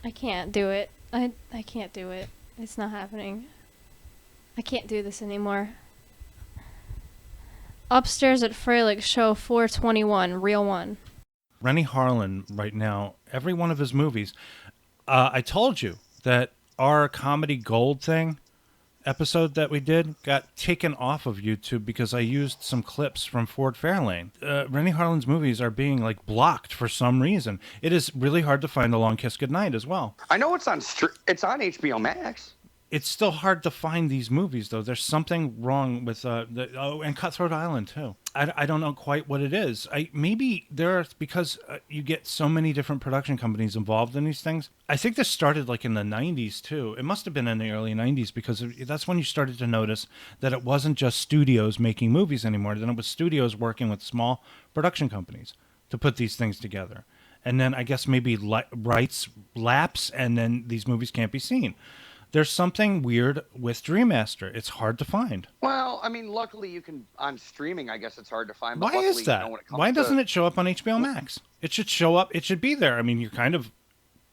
I can't do it. I can't do it. It's not happening. I can't do this anymore. Upstairs at Froelich, show 421, reel 1. Renny Harlin right now, every one of his movies. I told you that our Comedy Gold thing episode that we did got taken off of YouTube because I used some clips from Ford Fairlane. Renny Harlin's movies are being like blocked for some reason. It is really hard to find The Long Kiss Goodnight as well. I know it's on HBO Max. It's still hard to find these movies, though. There's something wrong with and Cutthroat Island too. I don't know quite what it is. Maybe because you get so many different production companies involved in these things. I think this started like in the 90s too. It must have been in the early 90s because that's when you started to notice that it wasn't just studios making movies anymore. Then it was studios working with small production companies to put these things together. And then I guess maybe rights lapse, and then these movies can't be seen. There's something weird with Dream Master. It's hard to find. Well, I mean, luckily you can on streaming. I guess it's hard to find. But Why is that? You know, when it comes Why doesn't it show up on HBO Max? It should show up. It should be there. I mean, you're kind of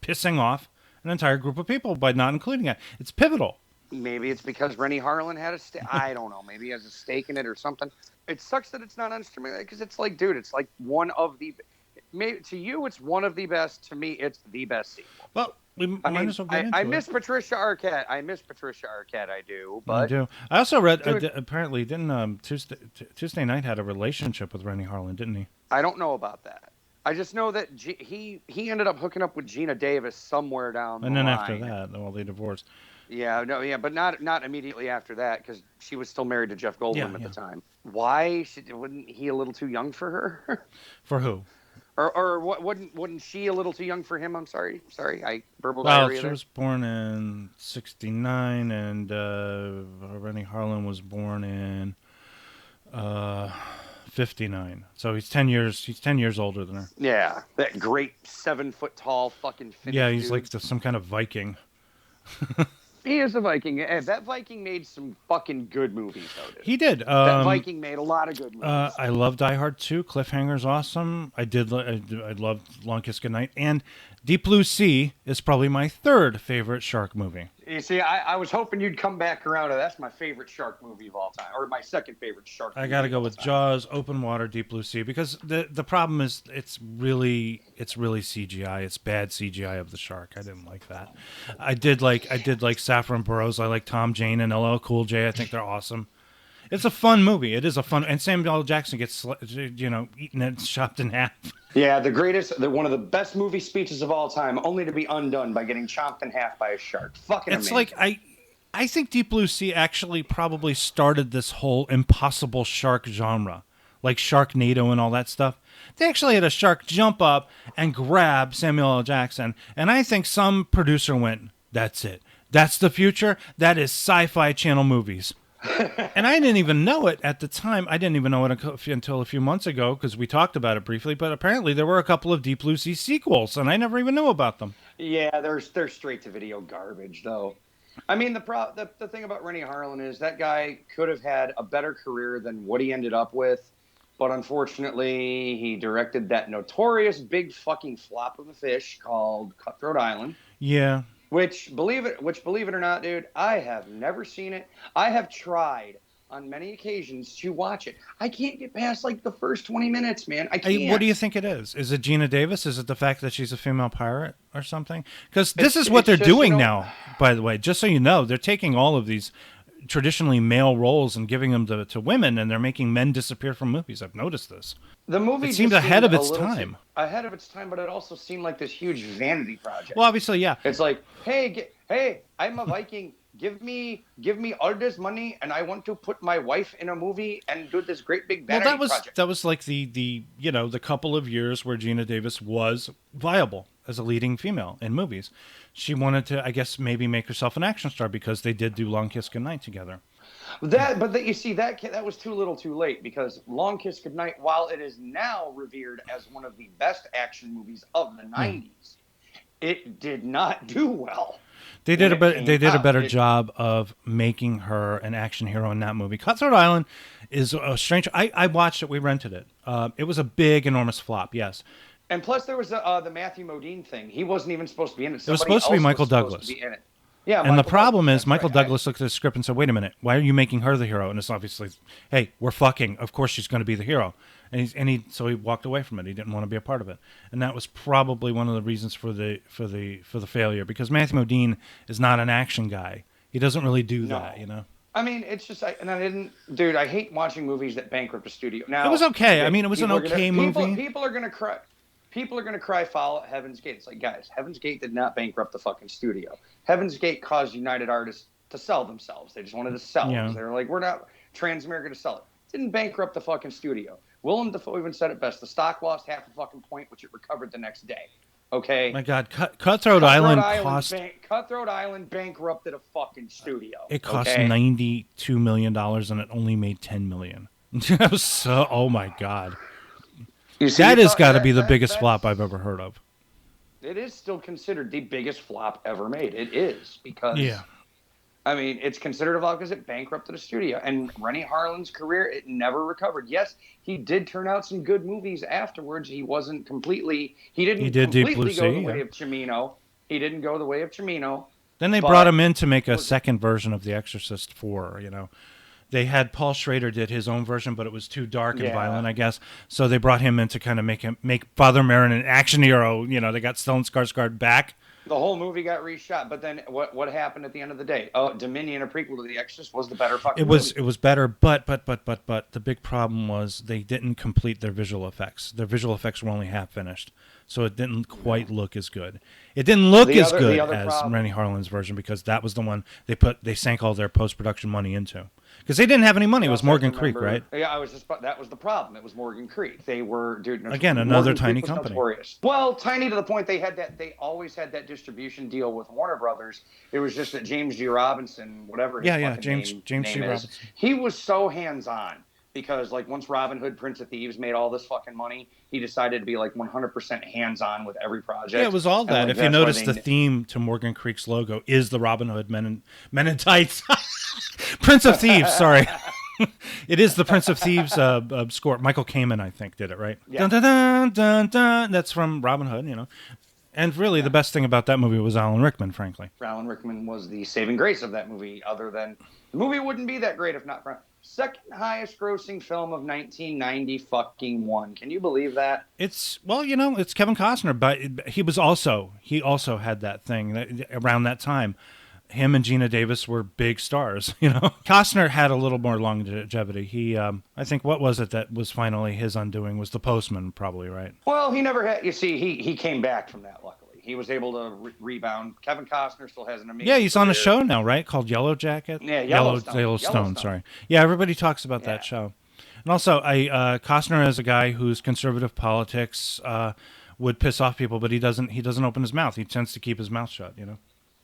pissing off an entire group of people by not including it. It's pivotal. Maybe it's because Renny Harlin had a stake. I don't know. Maybe he has a stake in it or something. It sucks that it's not on streaming because it's like, dude, it's like one of the. Maybe to you, it's one of the best. To me, it's the best sequel. Well, I miss Patricia Arquette. I do. But I do. I also read apparently didn't Tuesday Night had a relationship with Renny Harlin, didn't he? I don't know about that. I just know that he ended up hooking up with Gina Davis somewhere down the line. And then after that, well, they divorced. Yeah, but not immediately after that because she was still married to Jeff Goldblum at the time. Why? Wasn't he a little too young for her? For who? Or what? Wasn't she a little too young for him? I'm sorry. I verbal diarrhea. Well, she was born in '69, and Renny Harlin was born in '59. So he's 10 years. He's 10 years older than her. Yeah, that great 7 foot tall fucking Finnish Yeah, he's dude. like some kind of Viking. He is a Viking. That Viking made some fucking good movies, though, dude. He did. That Viking made a lot of good movies. I love Die Hard 2. Cliffhanger's awesome. I loved Long Kiss Goodnight. And Deep Blue Sea is probably my third favorite shark movie. You see, I was hoping you'd come back around to that's my favorite shark movie of all time, or my second favorite shark movie. I got to go with Jaws, Open Water, Deep Blue Sea, because the problem is it's really CGI. It's bad CGI of the shark. I didn't like that. I did like Saffron Burrows. I like Tom Jane and LL Cool J. I think they're awesome. It's a fun movie. It is a fun, and Samuel L. Jackson gets eaten and chopped in half. Yeah, one of the best movie speeches of all time, only to be undone by getting chopped in half by a shark. Fucking amazing. It's like I think Deep Blue Sea actually probably started this whole impossible shark genre, like Sharknado and all that stuff. They actually had a shark jump up and grab Samuel L. Jackson, and I think some producer went, "That's it. That's the future. That is Sci-Fi Channel movies." And I didn't even know it at the time. I didn't even know it until a few months ago because we talked about it briefly. But apparently there were a couple of Deep Blue Sea sequels, and I never even knew about them. Yeah, they're straight to video garbage, though. I mean, the thing about Renny Harlin is that guy could have had a better career than what he ended up with. But unfortunately, he directed that notorious big fucking flop of a fish called Cutthroat Island. Yeah. Which, believe it or not, dude, I have never seen it. I have tried on many occasions to watch it. I can't get past like the first 20 minutes, man. I can't. What do you think it is? Is it Gina Davis? Is it the fact that she's a female pirate or something? Because this is what they're doing now, by the way. Just so you know, they're taking all of these traditionally male roles and giving them to women, and they're making men disappear from movies. I've noticed this. The movie it seemed ahead of its time. Ahead of its time, but it also seemed like this huge vanity project. Well, obviously, yeah. It's like, hey, I'm a Viking. Give me all this money, and I want to put my wife in a movie and do this great big vanity project. That was like the couple of years where Gina Davis was viable as a leading female in movies. She wanted to, I guess, maybe make herself an action star because they did do Long Kiss Goodnight together. You see, that was too little too late because Long Kiss Goodnight, while it is now revered as one of the best action movies of the 90s, it did not do well. They did a better job of making her an action hero in that movie. Cutthroat Island is a strange. I watched it. We rented it. It was a big, enormous flop. Yes. And plus, there was the Matthew Modine thing. He wasn't even supposed to be in it. It was supposed to be Michael Douglas. To be in it. Yeah, and the problem Douglas, is Michael Douglas looked at the script and said, "Wait a minute, why are you making her the hero?" And it's obviously, "Hey, we're fucking. Of course she's going to be the hero." So he walked away from it. He didn't want to be a part of it, and that was probably one of the reasons for the failure, because Matthew Modine is not an action guy. He doesn't really do that, you know. I mean, it's just, dude, I hate watching movies that bankrupt a studio. Now, it was okay. I mean, it was an okay movie. People are gonna cry. People are gonna cry foul at Heaven's Gate. It's like, guys, Heaven's Gate did not bankrupt the fucking studio. Heaven's Gate caused United Artists to sell themselves. They just wanted to sell. Yeah. They were like, we're not Transamerica to sell it. Didn't bankrupt the fucking studio. Willem Dafoe even said it best. The stock lost half a fucking point, which it recovered the next day. Okay. My God, Cutthroat Island cost. Cutthroat Island bankrupted a fucking studio. It cost $92 million and it only made $10 million. That was so. Oh my God. That has got to be the biggest flop I've ever heard of. It is still considered the biggest flop ever made. It is, because. Yeah. I mean, it's considered a flop because it bankrupted a studio. And Renny Harlin's career, it never recovered. Yes, he did turn out some good movies afterwards. He wasn't completely. He didn't completely go the way of Cimino. He didn't go the way of Cimino. Then they brought him in to make a second version of The Exorcist 4, you know. They had Paul Schrader did his own version, but it was too dark and violent, I guess. So they brought him in to kind of make Father Merrin an action hero. You know, they got Stellan Skarsgård back. The whole movie got reshot, but then what happened at the end of the day? Oh, Dominion, a prequel to The Exorcist, was the better fucking movie. It was better, but the big problem was they didn't complete their visual effects. Their visual effects were only half finished, so it didn't quite look as good. It didn't look as good as Renny Harlin's version, because that was the one they sank all their post-production money into. Because they didn't have any money. It was Morgan Creek, right? Yeah, that was the problem. It was Morgan Creek. They were, dude. Again, another tiny company. Notorious. Well, tiny to the point they always had that distribution deal with Warner Brothers. It was just that James G. Robinson, whatever his James G. Robinson. He was so hands-on, because like once Robin Hood, Prince of Thieves made all this fucking money, he decided to be like 100% hands-on with every project. Yeah, it was all that. If you notice, the theme to Morgan Creek's logo is the Robin Hood Men in Tights. Prince of Thieves, sorry. It is the Prince of Thieves score. Michael Kamen, I think, did it, right? Yeah. Dun, dun, dun, dun, dun. That's from Robin Hood, you know. And really, the best thing about that movie was Alan Rickman, frankly. Alan Rickman was the saving grace of that movie, other than the movie wouldn't be that great if not for second highest grossing film of 1991. Can you believe that? It's Kevin Costner, but he also had that thing around that time. Him and Gina Davis were big stars, you know. Costner had a little more longevity. He, I think, what was it that was finally his undoing was The Postman, probably, right? Well, he never had. You see, he came back from that. Luckily, he was able to rebound. Kevin Costner still has an amazing. Yeah, he's on a show now, right? Called Yellow Jacket. Yeah, Yellowstone. Sorry. Yeah, everybody talks about that show. And also, Costner is a guy whose conservative politics would piss off people, but he doesn't open his mouth. He tends to keep his mouth shut, you know.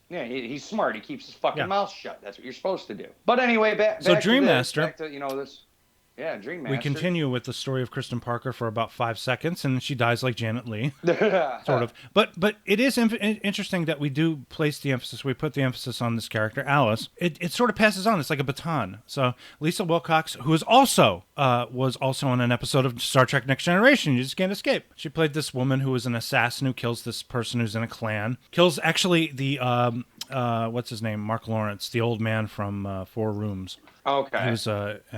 Yeah, he's smart. He keeps his fucking mouth shut. That's what you're supposed to do. But anyway, back Dream Master. Back to, this. Yeah, Dream Master. We continue with the story of Kristen Parker for about 5 seconds, and she dies like Janet Leigh, sort of. But it is interesting that we do place the emphasis. We put the emphasis on this character, Alice. It sort of passes on. It's like a baton. So Lisa Wilcox, who is also was also on an episode of Star Trek: Next Generation. You just can't escape. She played this woman who is an assassin who kills this person who's in a clan. Kills actually the what's his name? Mark Lawrence, the old man from 4 Rooms. Okay.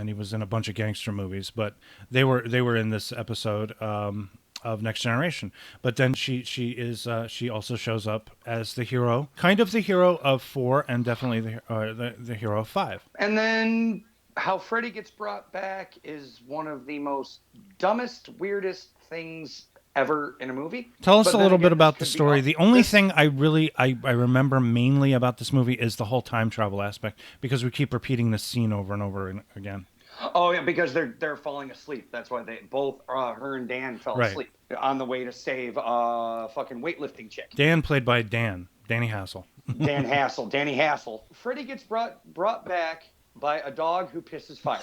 He was in a bunch of gangster movies, but they were in this episode of Next Generation. But then she also shows up as the hero, kind of the hero of 4, and definitely the hero of 5. And then how Freddy gets brought back is one of the most dumbest, weirdest things ever in a movie. Tell us a little bit about the story. The only thing I remember mainly about this movie is the whole time travel aspect, because we keep repeating this scene over and over again. Oh yeah, because they're falling asleep. That's why they both her and Dan fell asleep on the way to save fucking weightlifting chick. Dan, played by Danny Hassel. Danny Hassel. Freddy gets brought back by a dog who pisses fire.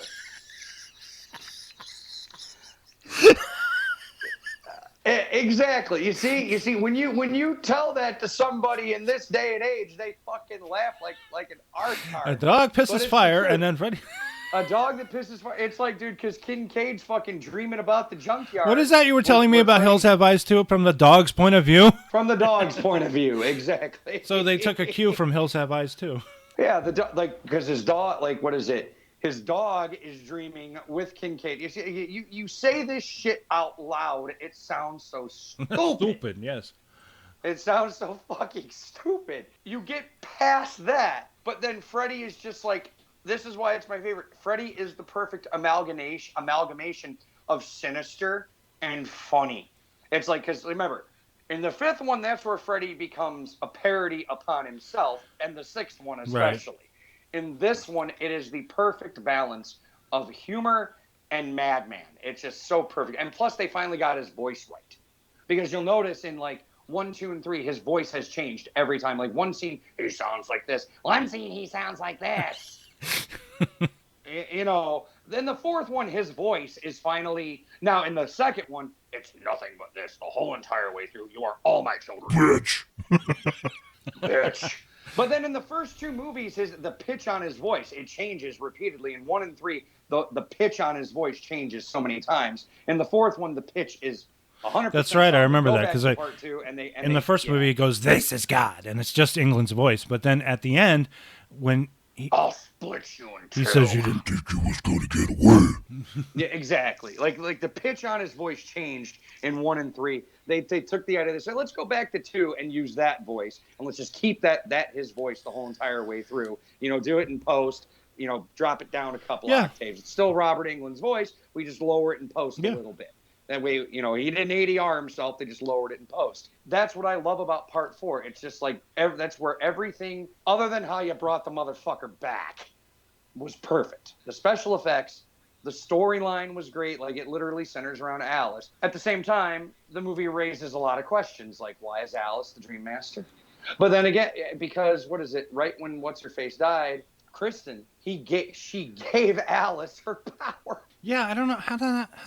Exactly. You see, when you tell that to somebody in this day and age, they fucking laugh like an art card. A dog pisses fire, and then Freddy. A dog that pisses fire. It's like, dude, because Kincaid's fucking dreaming about the junkyard. What is that you were telling me about Hills Have Eyes too, from the dog's point of view? From the dog's point of view, exactly. So they took a cue from Hills Have Eyes too. Yeah, because his dog, like, what is it? His dog is dreaming with Kincaid. You say this shit out loud, it sounds so stupid. Stupid, yes. It sounds so fucking stupid. You get past that, but then Freddy is just like, this is why it's my favorite. Freddy is the perfect amalgamation of sinister and funny. It's like, because remember, in the fifth one, that's where Freddy becomes a parody upon himself, and the sixth one especially. Right. In this one, it is the perfect balance of humor and madman. It's just so perfect. And plus, they finally got his voice right. Because you'll notice in, like, 1, 2, and 3, his voice has changed every time. Like, one scene, he sounds like this. One scene, he sounds like this. You know, then the fourth one, his voice is finally... Now, in the second one, it's nothing but this the whole entire way through. You are all my children. Bitch. Bitch. But then in the first two movies, the pitch on his voice, it changes repeatedly. In 1 and 3, the pitch on his voice changes so many times. In the fourth one, the pitch is 100%. That's right. I remember that because in the first movie, it goes, "This is God," and it's just Englund's voice. But then at the end, when I'll split you in two. He says, "You didn't think you was going to get away." Yeah, exactly. Like the pitch on his voice changed in 1 and 3. They took the idea. They said, let's go back to 2 and use that voice, and let's just keep that his voice the whole entire way through. You know, do it in post. You know, drop it down a couple octaves. It's still Robert Englund's voice. We just lower it in post a little bit. That way, you know, he didn't ADR himself. They just lowered it in post. That's what I love about part 4. It's just like, that's where everything, other than how you brought the motherfucker back, was perfect. The special effects, the storyline was great. Like, it literally centers around Alice. At the same time, the movie raises a lot of questions, like, why is Alice the Dream Master? But then again, because, what is it, right when What's-Her-Face died, Kristen, she gave Alice her power. Yeah, I don't know. How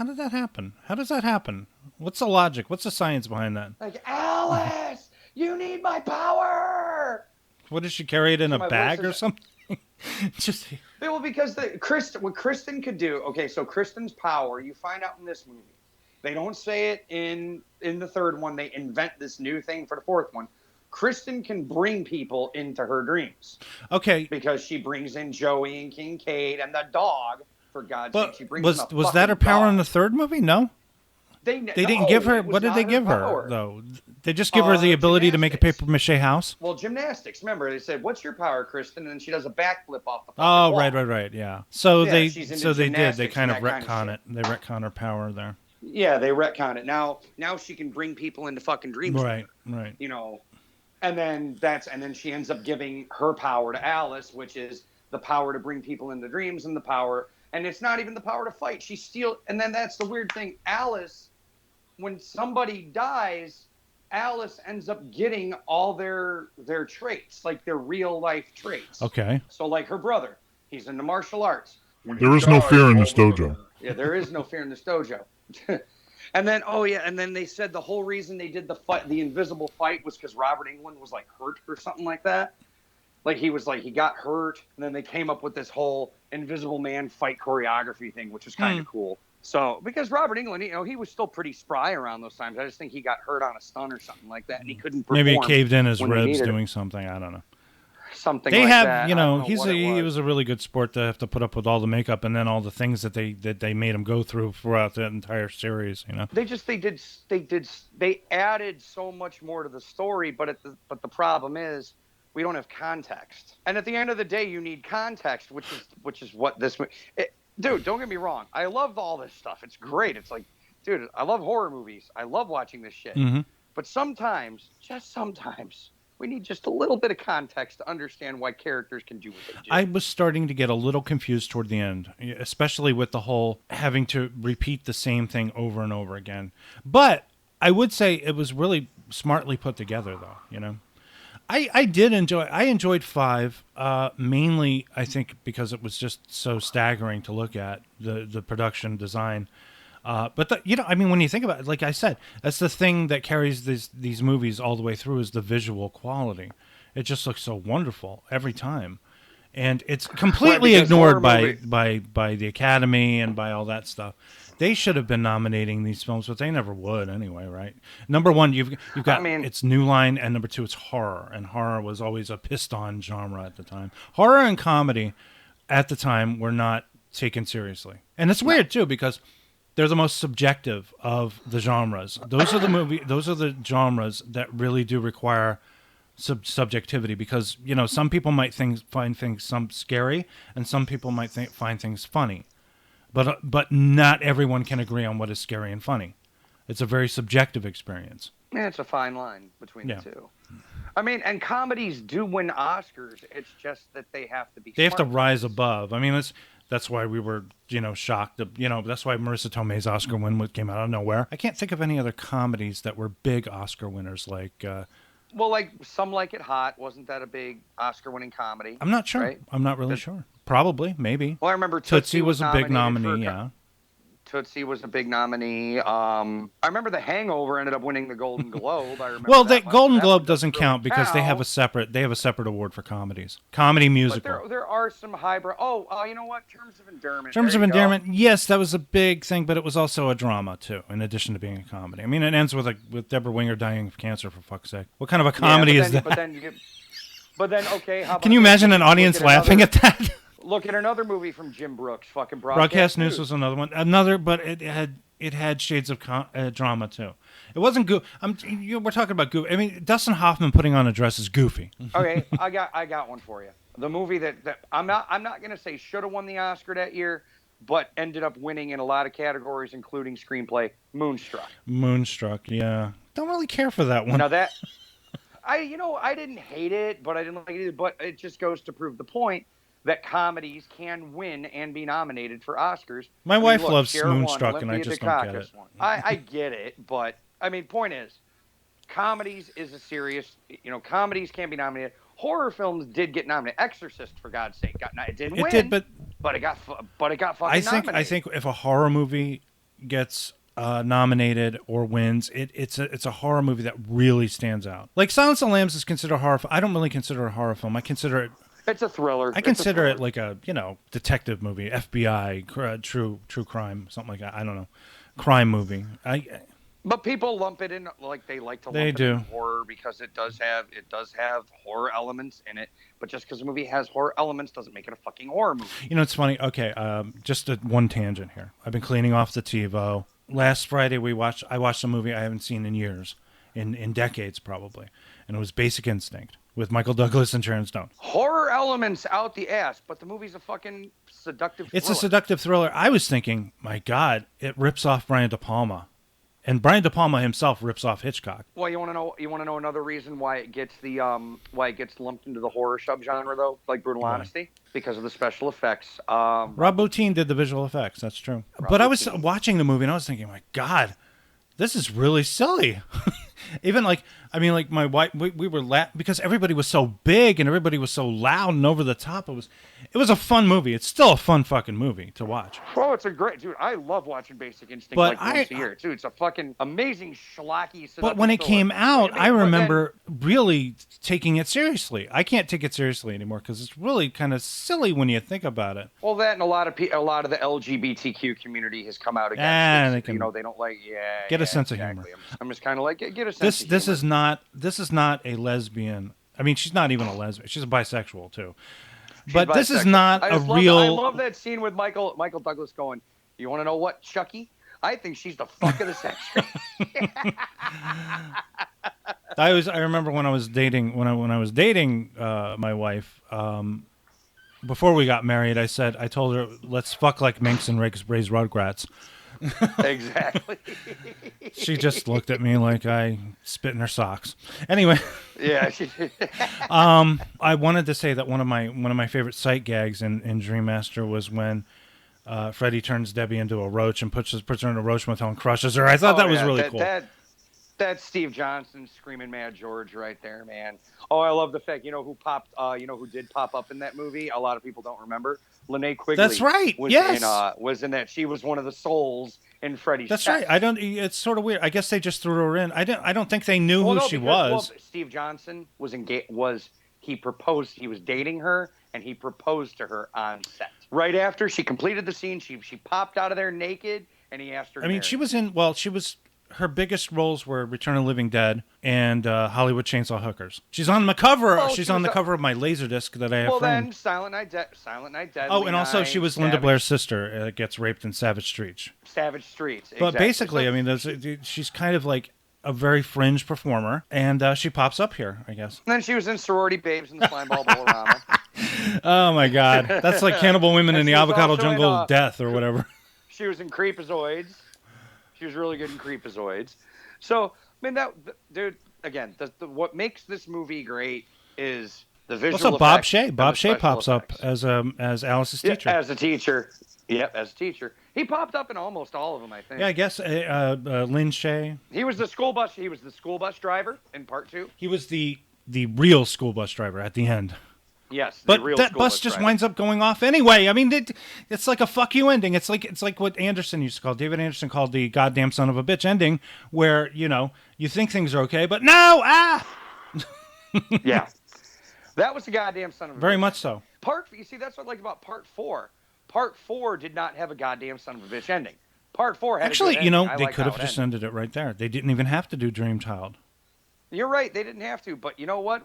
did that happen? How does that happen? What's the logic? What's the science behind that? Like, Alice, you need my power. What, did she carry it in a bag or something? Just... Well, because what Kristen could do, okay, so Kristen's power, you find out in this movie. They don't say it in the third one. They invent this new thing for the fourth one. Kristen can bring people into her dreams. Okay. Because she brings in Joey and Kincaid and the dog, for God's sake. She brings in was that her power dog. in the third movie? No? They didn't give her... What did they give her, though? They just give her the ability to make a papier-mâché house? Well, gymnastics. Remember, they said, what's your power, Kristen? And then she does a backflip off the wall. Oh, right, yeah. So they did. They kind of retcon it. They retcon her power there. Yeah, they retcon it. Now she can bring people into fucking dreams. Right. You know, and then she ends up giving her power to Alice, which is the power to bring people into dreams and the power... And it's not even the power to fight. And then that's the weird thing. Alice, when somebody dies, Alice ends up getting all their traits, like their real life traits. Okay. So like her brother, he's into martial arts. There is no fear in this dojo. Yeah, there is no fear in this dojo. And then they said the whole reason they did the invisible fight was because Robert Englund was like hurt or something like that. Like he got hurt, and then they came up with this whole Invisible Man fight choreography thing, which was kind of cool. So, because Robert Englund, you know, he was still pretty spry around those times. I just think he got hurt on a stunt or something like that, and he couldn't perform. Maybe he caved in his ribs doing something. I don't know. Something they like have, that. You know, he was a really good sport to have to put up with all the makeup and then all the things that they made him go through throughout the entire series. You know, they added so much more to the story, but the problem is, we don't have context. And at the end of the day, you need context, which is what this... Dude, don't get me wrong. I love all this stuff. It's great. It's like, dude, I love horror movies. I love watching this shit. Mm-hmm. But sometimes, just sometimes, we need just a little bit of context to understand why characters can do what they do. I was starting to get a little confused toward the end, especially with the whole having to repeat the same thing over and over again. But I would say it was really smartly put together, though, you know? I enjoyed 5, mainly, I think, because it was just so staggering to look at, the production design. But when you think about it, like I said, that's the thing that carries these movies all the way through is the visual quality. It just looks so wonderful every time. and it's completely ignored horror by the Academy and by all that stuff. They should have been nominating these films, but they never would anyway, right? Number one, you've got it's New Line, and number two, it's horror, and horror was always a pissed-on genre at the time. Horror and comedy at the time were not taken seriously, and it's weird too because they're the most subjective of the genres. Those are the genres that really do require subjectivity because some people might find things scary, and some people might find things funny. But not everyone can agree on what is scary and funny. It's a very subjective experience. Yeah, it's a fine line between the two. I mean, and comedies do win Oscars. It's just that they have to be. They have to rise above. I mean, that's why we were shocked. That's why Marissa Tomei's Oscar win came out of nowhere. I can't think of any other comedies that were big Oscar winners like. Well, like Some Like It Hot, wasn't that a big Oscar-winning comedy? I'm not sure. Right? I'm not really sure. Probably, maybe. Well, I remember Tootsie was a big nominee, yeah. Tootsie was a big nominee. I remember The Hangover ended up winning the Golden Globe. I remember. Well, the Golden Globe doesn't count because they have a separate award for comedies, comedy musical. But there are some highbrow. You know what? Terms of Endearment. Terms of Endearment. Yes, that was a big thing, but it was also a drama too, in addition to being a comedy. I mean, it ends with Deborah Winger dying of cancer. For fuck's sake, what kind of a comedy is that? But then, okay. How about Can you imagine an audience laughing at that? Look at another movie from Jim Brooks, fucking Broadcast News was another one. But it had shades of drama too. It wasn't goofy. We're talking about goofy. I mean, Dustin Hoffman putting on a dress is goofy. Okay, I got one for you. The movie that I'm not gonna say should have won the Oscar that year, but ended up winning in a lot of categories, including screenplay. Moonstruck. Moonstruck, yeah. Don't really care for that one. Now that I didn't hate it, but I didn't like it either. But it just goes to prove the point that comedies can win and be nominated for Oscars. My wife loves Moonstruck, and I just don't get it. I get it, but I mean, point is, comedies is a serious. Comedies can be nominated. Horror films did get nominated. Exorcist, for God's sake, it didn't win. It did, but it got fucking nominated. I think if a horror movie gets nominated or wins, it's a horror movie that really stands out. Like Silence of the Lambs is considered a horror. I don't really consider it a horror film. I consider it. It's a thriller. I consider it like a detective movie, FBI, true crime, something like that. I don't know, crime movie. But people lump it in like they like to lump it in horror because it does have horror elements in it. But just because a movie has horror elements doesn't make it a fucking horror movie. It's funny. Okay, just one tangent here. I've been cleaning off the TiVo. Last Friday I watched a movie I haven't seen in years, in decades probably, and it was Basic Instinct with Michael Douglas and Sharon Stone. Horror elements out the ass, but the movie's a fucking seductive thriller. It's a seductive thriller. I was thinking, my God, it rips off Brian De Palma. And Brian De Palma himself rips off Hitchcock. Well, you want to know another reason why it gets lumped into the horror subgenre though, like Brutal Honesty, because of the special effects. Rob Bottin did the visual effects. That's true. But I was watching the movie and I was thinking, my God, this is really silly. Even my wife, we were because everybody was so big and everybody was so loud and over the top. It was a fun movie. It's still a fun fucking movie to watch. Oh, it's a great dude. I love watching Basic Instinct once a year too. It's a fucking amazing schlocky. But when it came out, I remember really taking it seriously. I can't take it seriously anymore because it's really kind of silly when you think about it. Well, that and a lot of the LGBTQ community has come out against it. They don't like. Get a sense of humor. I'm just kind of like get a sense. This is not a lesbian. I mean, she's not even a lesbian. She's a bisexual too. But this is not a real. I love that scene with Michael Douglas going, "You want to know what, Chucky? I think she's the fuck of the century." I remember when I was dating my wife. Before we got married, I told her, "Let's fuck like minks and raise rugrats." Exactly. She just looked at me like I spit in her socks. Anyway. Yeah. She did. I wanted to say that one of my favorite sight gags in Dream Master was when Freddy turns Debbie into a roach and puts her in a roach motel and crushes her. I thought that was really cool. That's Steve Johnson screaming Mad George right there, man. Oh, I love the fact, who did pop up in that movie? A lot of people don't remember. Linnea Quigley. That's right. Was in that. She was one of the souls in Freddy's. That's right. It's sort of weird. I guess they just threw her in. I don't think they knew who she was. Steve Johnson was he proposed. He was dating her, and he proposed to her on set. Right after she completed the scene, she popped out of there naked, and he asked her. I mean, she was in. Well, she was. Her biggest roles were Return of the Living Dead and Hollywood Chainsaw Hookers. She's on the cover. Well, she's on the cover of my Laserdisc that I have. Well, framed. then Silent Night Dead. Oh, and also she was Linda Blair's sister. Gets raped in Savage Streets. Savage Streets. But Exactly. basically, I mean, she's kind of like a very fringe performer, and she pops up here, I guess. And then she was in Sorority Babes and the Slimeball Bolorama. Oh my God, that's like Cannibal Women in the she was Avocado also in, Jungle of Death or whatever. She was in Creepazoids. She was really good in Creepazoids. So, I mean, dude, again, what makes this movie great is the visual Also, effects. Bob Shea. and Bob the Shea special pops up effects. as Alice's teacher. As a teacher. Yep, as a teacher. He popped up in almost all of them, I think. Yeah, I guess Lynn Shea. He was the school bus. He was the school bus driver in part 2. He was the real school bus driver at the end. Yes, But the real that school bus just driver. winds up going off anyway. I mean, it's like a fuck you ending. It's like what Anderson used to call, David Anderson called the goddamn son of a bitch ending, where, you know, you think things are okay, but no, Yeah. That was the goddamn son of a Very bitch. much so. You see, that's what I liked about part 4. Part 4 did not have a goddamn son of a bitch ending. Part 4 had Actually, a good you know, ending. I they liked could how have it just ended. ended it right there. They didn't even have to do Dream Child. You're right. They didn't have to. But you know what?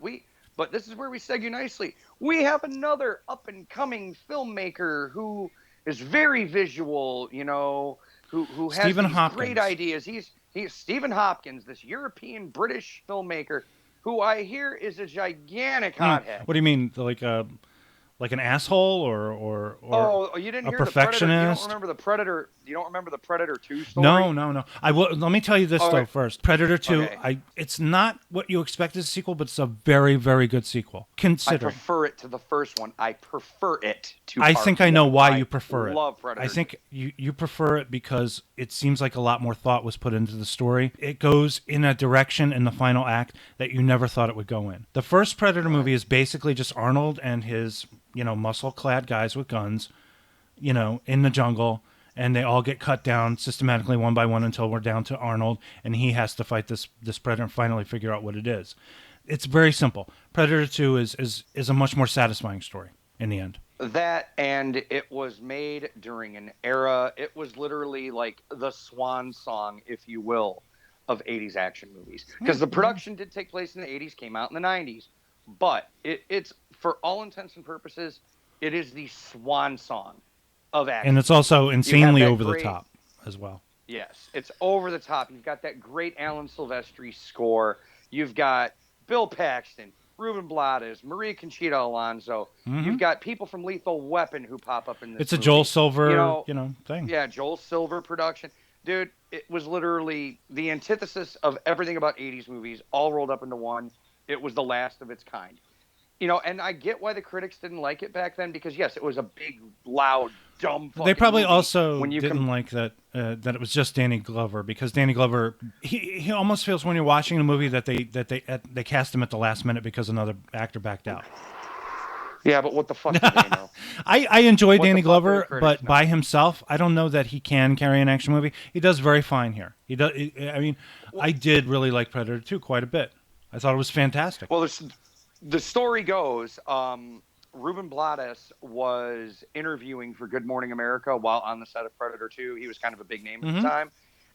But this is where we segue nicely. We have another up-and-coming filmmaker who is very visual, you know, who has Stephen these Hopkins. great ideas. He's Stephen Hopkins, this European-British filmmaker who I hear is a gigantic hothead. What do you mean, like an asshole or Oh, you didn't a hear the Predator? You perfectionist? don't remember the Predator? You don't remember the Predator 2 story? No. I will. Let me tell you this though Okay. first. Predator 2. Okay. It's not what you expect as a sequel, but it's a very, very good sequel. I Considering. prefer it to the first one. I prefer it to I part think I know one. why I you prefer it. love Predator. I think you prefer it because it seems like a lot more thought was put into the story. It goes in a direction in the final act that you never thought it would go in. The first Predator movie is basically just Arnold and his, you know, muscle-clad guys with guns, you know, in the jungle, and they all get cut down systematically one by one until we're down to Arnold, and he has to fight this Predator and finally figure out what it is. It's very simple. Predator 2 is a much more satisfying story in the end. That, and it was made during an era. It was literally like the swan song, if you will, of 80s action movies. Because the production did take place in the 80s, came out in the 90s. But it's, for all intents and purposes, it is the swan song of action. And it's also insanely that over the great- top as well. Yes, it's over the top. You've got that great Alan Silvestri score. You've got Bill Paxton, Ruben Blades, Maria Conchita Alonso. You've got people from Lethal Weapon who pop up in this It's a movie. Joel Silver, You know, thing. Yeah, Joel Silver production. Dude, it was literally the antithesis of everything about 80s movies all rolled up into one. It was the last of its kind. You know, and I get why the critics didn't like it back then because, yes, it was a big, loud, dumb fucking They probably movie. also When you didn't like that it was just Danny Glover, because Danny Glover he almost feels when you're watching a movie that they cast him at the last minute because another actor backed out. Yeah, but what the fuck do they know? I enjoy What Danny the fuck do the Glover, critics but know? by himself, I don't know that he can carry an action movie. He does very fine here. He does. I mean, I did really like Predator 2 quite a bit. I thought it was fantastic. Well, the story goes, Ruben Blades was interviewing for Good Morning America while on the set of Predator 2. He was kind of a big name at the time.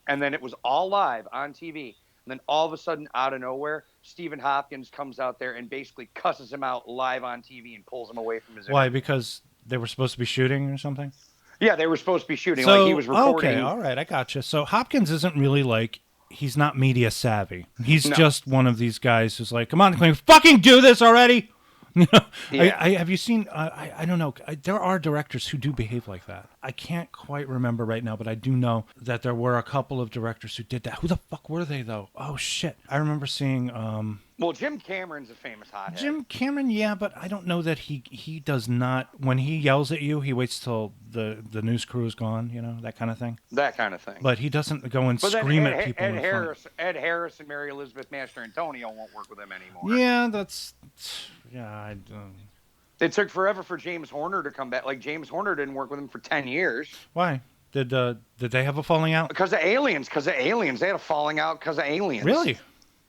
And then it was all live on TV. And then all of a sudden, out of nowhere, Stephen Hopkins comes out there and basically cusses him out live on TV and pulls him away from his Why? interview. Because they were supposed to be shooting or something? Yeah, they were supposed to be shooting. So, like he was recording. okay, all right, I gotcha. So Hopkins isn't really like, he's not media savvy. He's No. just one of these guys who's like, come on, can we fucking do this already? You know, Yeah. I have you seen? I don't know. There are directors who do behave like that. I can't quite remember right now, but I do know that there were a couple of directors who did that. Who the fuck were they though? Oh shit! I remember seeing Well, Jim Cameron's a famous hothead. Jim Cameron. Yeah, but I don't know that he does not. When he yells at you, he waits till the news crew is gone. You know, that kind of thing. That kind of thing. But he doesn't go and But then scream at people. Ed in front. Ed Harris and Mary Elizabeth Master Antonio won't work with him anymore. Yeah, that's. Yeah, It took forever for James Horner to come back. Like, James Horner didn't work with him for 10 years. why did they have a falling out? Because of aliens. They had a falling out because of aliens. Really?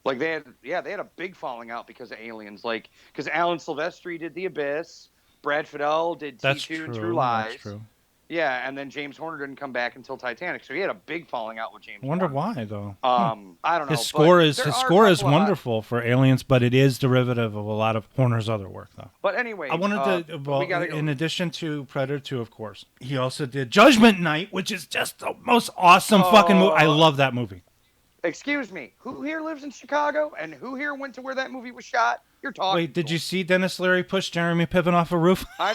Like they had a big falling out because of Aliens. Like because Alan Silvestri did The Abyss, Brad Fiedel did That's T2 and true. True Lies. That's true. Yeah, and then James Horner didn't come back until Titanic, so he had a big falling out with James I wonder Horner. why though. I don't know. His score is wonderful wonderful for Aliens, but it is derivative of a lot of Horner's other work though. But anyway, I wanted to. Well, we gotta go. in addition to Predator 2, of course, he also did Judgment Night, which is just the most awesome fucking movie. I love that movie. Excuse me, who here lives in Chicago, and who here went to where that movie was shot? You're talking. Wait, did you see Dennis Leary push Jeremy Piven off a roof? I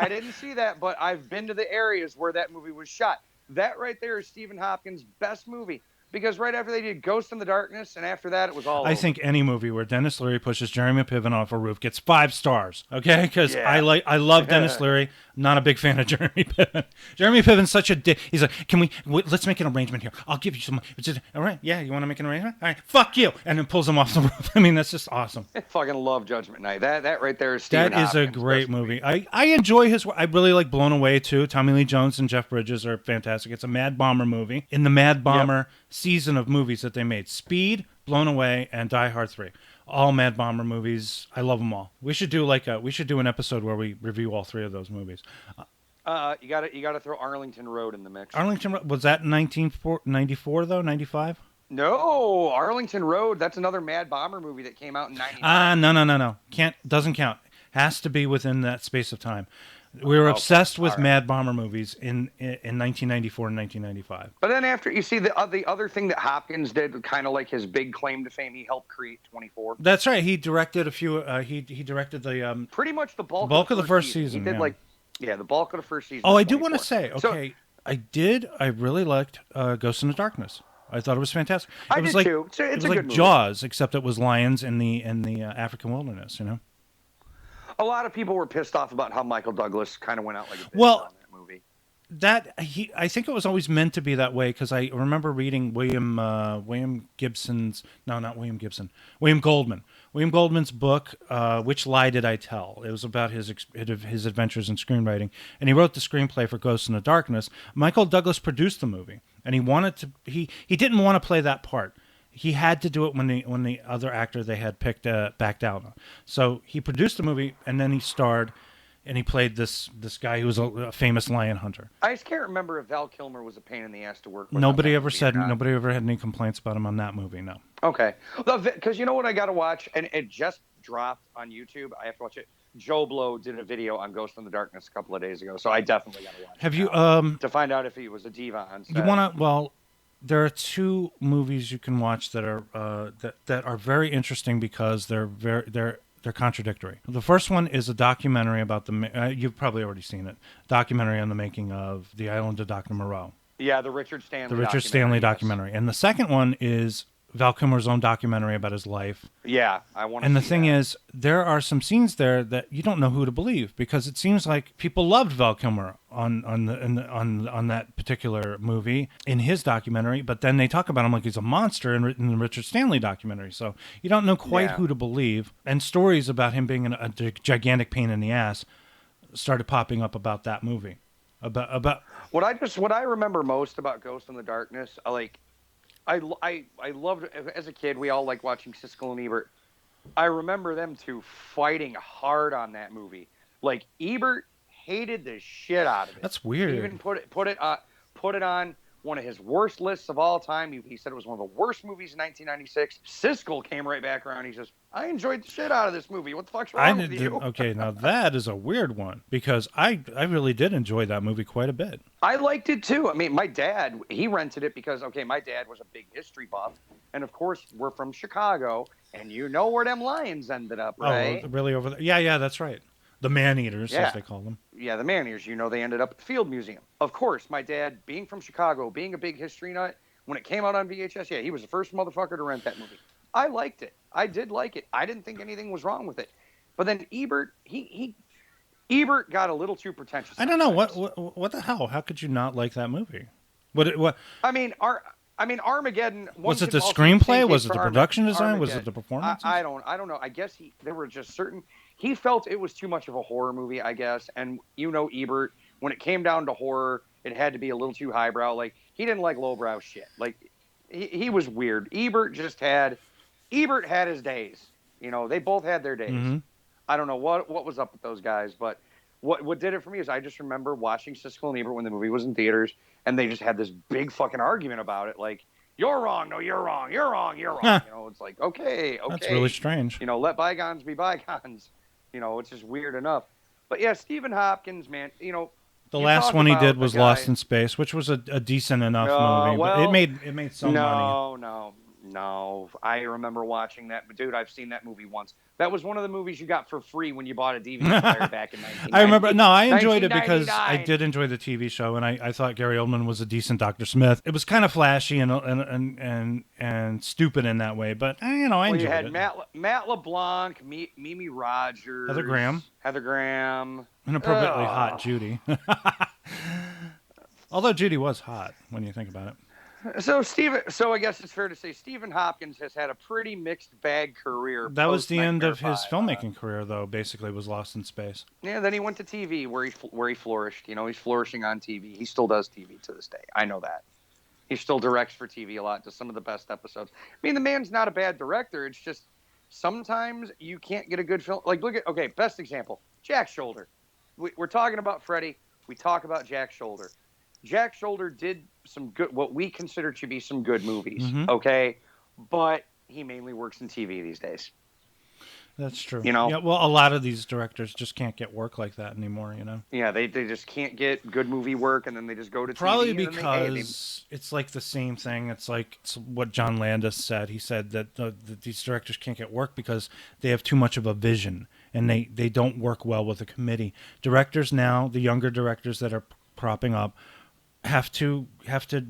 didn't see that, but I've been to the areas where that movie was shot. That right there is Stephen Hopkins' best movie. Because right after they did Ghost in the Darkness, and after that, it was all over. I think any movie where Dennis Leary pushes Jeremy Piven off a roof gets 5 stars. Okay, because I love Dennis Leary. Not a big fan of Jeremy Piven. Jeremy Piven's such a dick. He's like, let's make an arrangement here. I'll give you some. Just, all right, yeah, you want to make an arrangement? All right, fuck you, and then pulls him off the roof. I mean, that's just awesome. I fucking love Judgment Night. That right there is Stephen That is Hopkins' a great best movie. I enjoy his work. I really like Blown Away too. Tommy Lee Jones and Jeff Bridges are fantastic. It's a Mad Bomber movie. In the Mad Bomber season of movies that they made, Speed, Blown Away, and Die Hard 3. All Mad Bomber movies. I love them all. We should do an episode where we review all 3 of those movies. You gotta throw Arlington Road in the mix. Arlington Road, was that 1994 though? 95? No, Arlington Road. That's another Mad Bomber movie that came out in '99. No. Doesn't count. Has to be within that space of time. We were obsessed with Mad Bomber movies in 1994 and 1995. But then after you see the other thing that Hopkins did, kind of like his big claim to fame, he helped create 24. That's right. He directed a few. He directed the pretty much the bulk of the first season. He did the bulk of the first season. Oh, I do want to say, okay, I really liked Ghost in the Darkness. I thought it was fantastic. It was like, too. It's a good movie. Jaws, except it was lions in the African wilderness. You know. A lot of people were pissed off about how Michael Douglas kind of went out like a bitch on that movie. I think it was always meant to be that way because I remember reading William Goldman. William Goldman's book, Which Lie Did I Tell? It was about his adventures in screenwriting, and he wrote the screenplay for Ghost in the Darkness. Michael Douglas produced the movie, and he didn't want to play that part. He had to do it when the other actor they had picked backed out. So he produced the movie, and then he starred, and he played this guy who was a famous lion hunter. I just can't remember if Val Kilmer was a pain in the ass to work with. Nobody ever had any complaints about him on that movie, no. Okay. Because you know what I got to watch? And it just dropped on YouTube. I have to watch it. Joe Blow did a video on Ghost in the Darkness a couple of days ago, so I definitely got to watch it. Have you to find out if he was a diva on set. You want to? Well, there are 2 movies you can watch that are that are very interesting because they're contradictory. The first one is a documentary about you've probably already seen it. Documentary on the making of The Island of Dr. Moreau. Yeah, the Richard Stanley. Documentary, and the second one is Val Kilmer's own documentary about his life. Yeah, I want to. And the thing is, there are some scenes there that you don't know who to believe because it seems like people loved Val Kilmer on that particular movie in his documentary, but then they talk about him like he's a monster in the Richard Stanley documentary. So you don't know quite who to believe. And stories about him being a gigantic pain in the ass started popping up about that movie. About what I remember most about Ghost in the Darkness, I loved, as a kid, we all liked watching Siskel and Ebert. I remember them 2 fighting hard on that movie. Like, Ebert hated the shit out of it. That's weird. He even put it on one of his worst lists of all time. He said it was one of the worst movies in 1996. Siskel came right back around. He says, I enjoyed the shit out of this movie. What the fuck's wrong with you? Okay, now that is a weird one because I really did enjoy that movie quite a bit. I liked it too. I mean, my dad, he rented it because, my dad was a big history buff. And of course, we're from Chicago, and you know where them lions ended up, right? Oh, really over there? Yeah, that's right. The man-eaters, as they call them. Yeah, the man-eaters. They ended up at the Field Museum. Of course, my dad, being from Chicago, being a big history nut, when it came out on VHS, he was the first motherfucker to rent that movie. I liked it. I did like it. I didn't think anything was wrong with it. But then Ebert, Ebert got a little too pretentious. I don't know. What the hell? How could you not like that movie? What? I mean, Armageddon. Was it the screbay? Was it the production design? Was it the performance? I don't know. I guess there were just certain. He felt it was too much of a horror movie, I guess. And Ebert, when it came down to horror, it had to be a little too highbrow. Like, he didn't like lowbrow shit. Like, he was weird. Ebert Ebert had his days. You know, they both had their days. Mm-hmm. I don't know what was up with those guys, but what did it for me is I just remember watching Siskel and Ebert when the movie was in theaters, and they just had this big fucking argument about it, like, you're wrong, no, you're wrong, you're wrong, you're wrong. You know, it's like, okay. That's really strange. You know, let bygones be bygones. You know, it's just weird enough. But yeah, Stephen Hopkins, man, you know. The last one he did was Lost in Space, which was a decent enough movie, but it made some money. No. I remember watching that. But, dude, I've seen that movie once. That was one of the movies you got for free when you bought a DVD player back in 1990. I remember. No, I enjoyed it because I did enjoy the TV show, and I thought Gary Oldman was a decent Dr. Smith. It was kind of flashy and stupid in that way, but you know, I enjoyed it. You had Matt LeBlanc, Mimi Rogers, Heather Graham, and appropriately hot Judy. Although Judy was hot when you think about it. So I guess it's fair to say Stephen Hopkins has had a pretty mixed bag career. That was the end of his filmmaking career, though. Basically, was Lost in Space. Yeah, then he went to TV, where he flourished. You know, he's flourishing on TV. He still does TV to this day. I know that. He still directs for TV a lot. Does some of the best episodes. I mean, the man's not a bad director. It's just sometimes you can't get a good film. Like, best example, Jack Shoulder. We're talking about Freddy. We talk about Jack Shoulder. Jack Shoulder did some good, what we consider to be some good movies, okay? But he mainly works in TV these days. That's true. You know? Yeah, well, a lot of these directors just can't get work like that anymore, you know? Yeah, they just can't get good movie work, and then they just go to Probably TV. Because it's like the same thing. It's like what John Landis said. He said that these directors can't get work because they have too much of a vision, and they don't work well with a committee. Directors now, the younger directors that are propping up, have to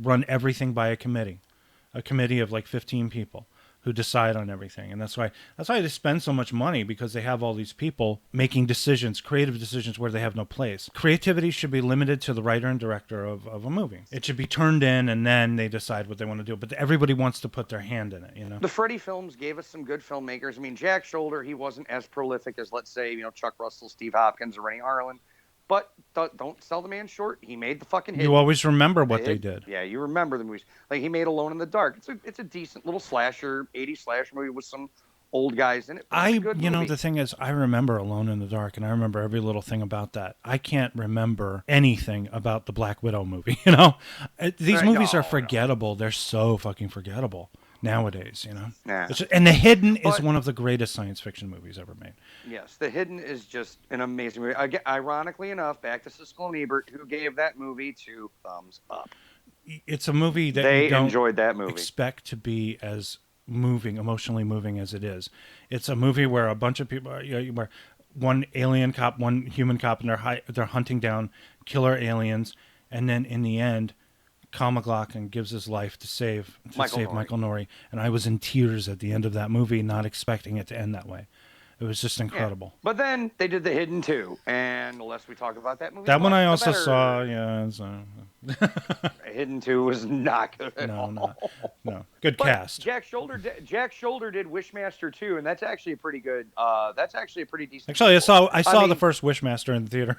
run everything by a committee of like 15 people who decide on everything, and that's why they spend so much money, because they have all these people making decisions, creative decisions where they have no place. Creativity should be limited to the writer and director of a movie. It should be turned in, and then they decide what they want to do. But everybody wants to put their hand in it, you know. The Freddy films gave us some good filmmakers. I mean, Jack Shoulder, he wasn't as prolific as, let's say, you know, Chuck Russell, Steve Hopkins, or Renny Harlin. But don't sell the man short. He made the fucking hit. You always remember what they did. Yeah, you remember the movies. Like, he made Alone in the Dark. It's a decent little slasher, 80s slasher movie with some old guys in it. You know, the thing is, I remember Alone in the Dark, and I remember every little thing about that. I can't remember anything about the Black Widow movie, you know? These movies are forgettable. They're so fucking forgettable nowadays, you know? Yeah. And The Hidden is one of the greatest science fiction movies ever made. Yes, The Hidden is just an amazing movie. Again, ironically enough, back to Siskel and Ebert, who gave that movie 2 thumbs up. It's a movie that they you don't enjoyed that movie. Expect to be as emotionally moving as it is. It's a movie where a bunch of people, where one alien cop, one human cop, and they're hunting down killer aliens, and then in the end, Kyle MacLachlan gives his life to save Michael Nouri, and I was in tears at the end of that movie, not expecting it to end that way. It was just incredible. Yeah. But then they did The Hidden too, and unless we talk about that movie, that one I also saw. Yeah, Hidden 2 was not good at all. No, good cast. Jack Shoulder did Wishmaster 2, and that's actually a pretty good. That's actually a pretty decent. Actually, I saw the first Wishmaster in the theater.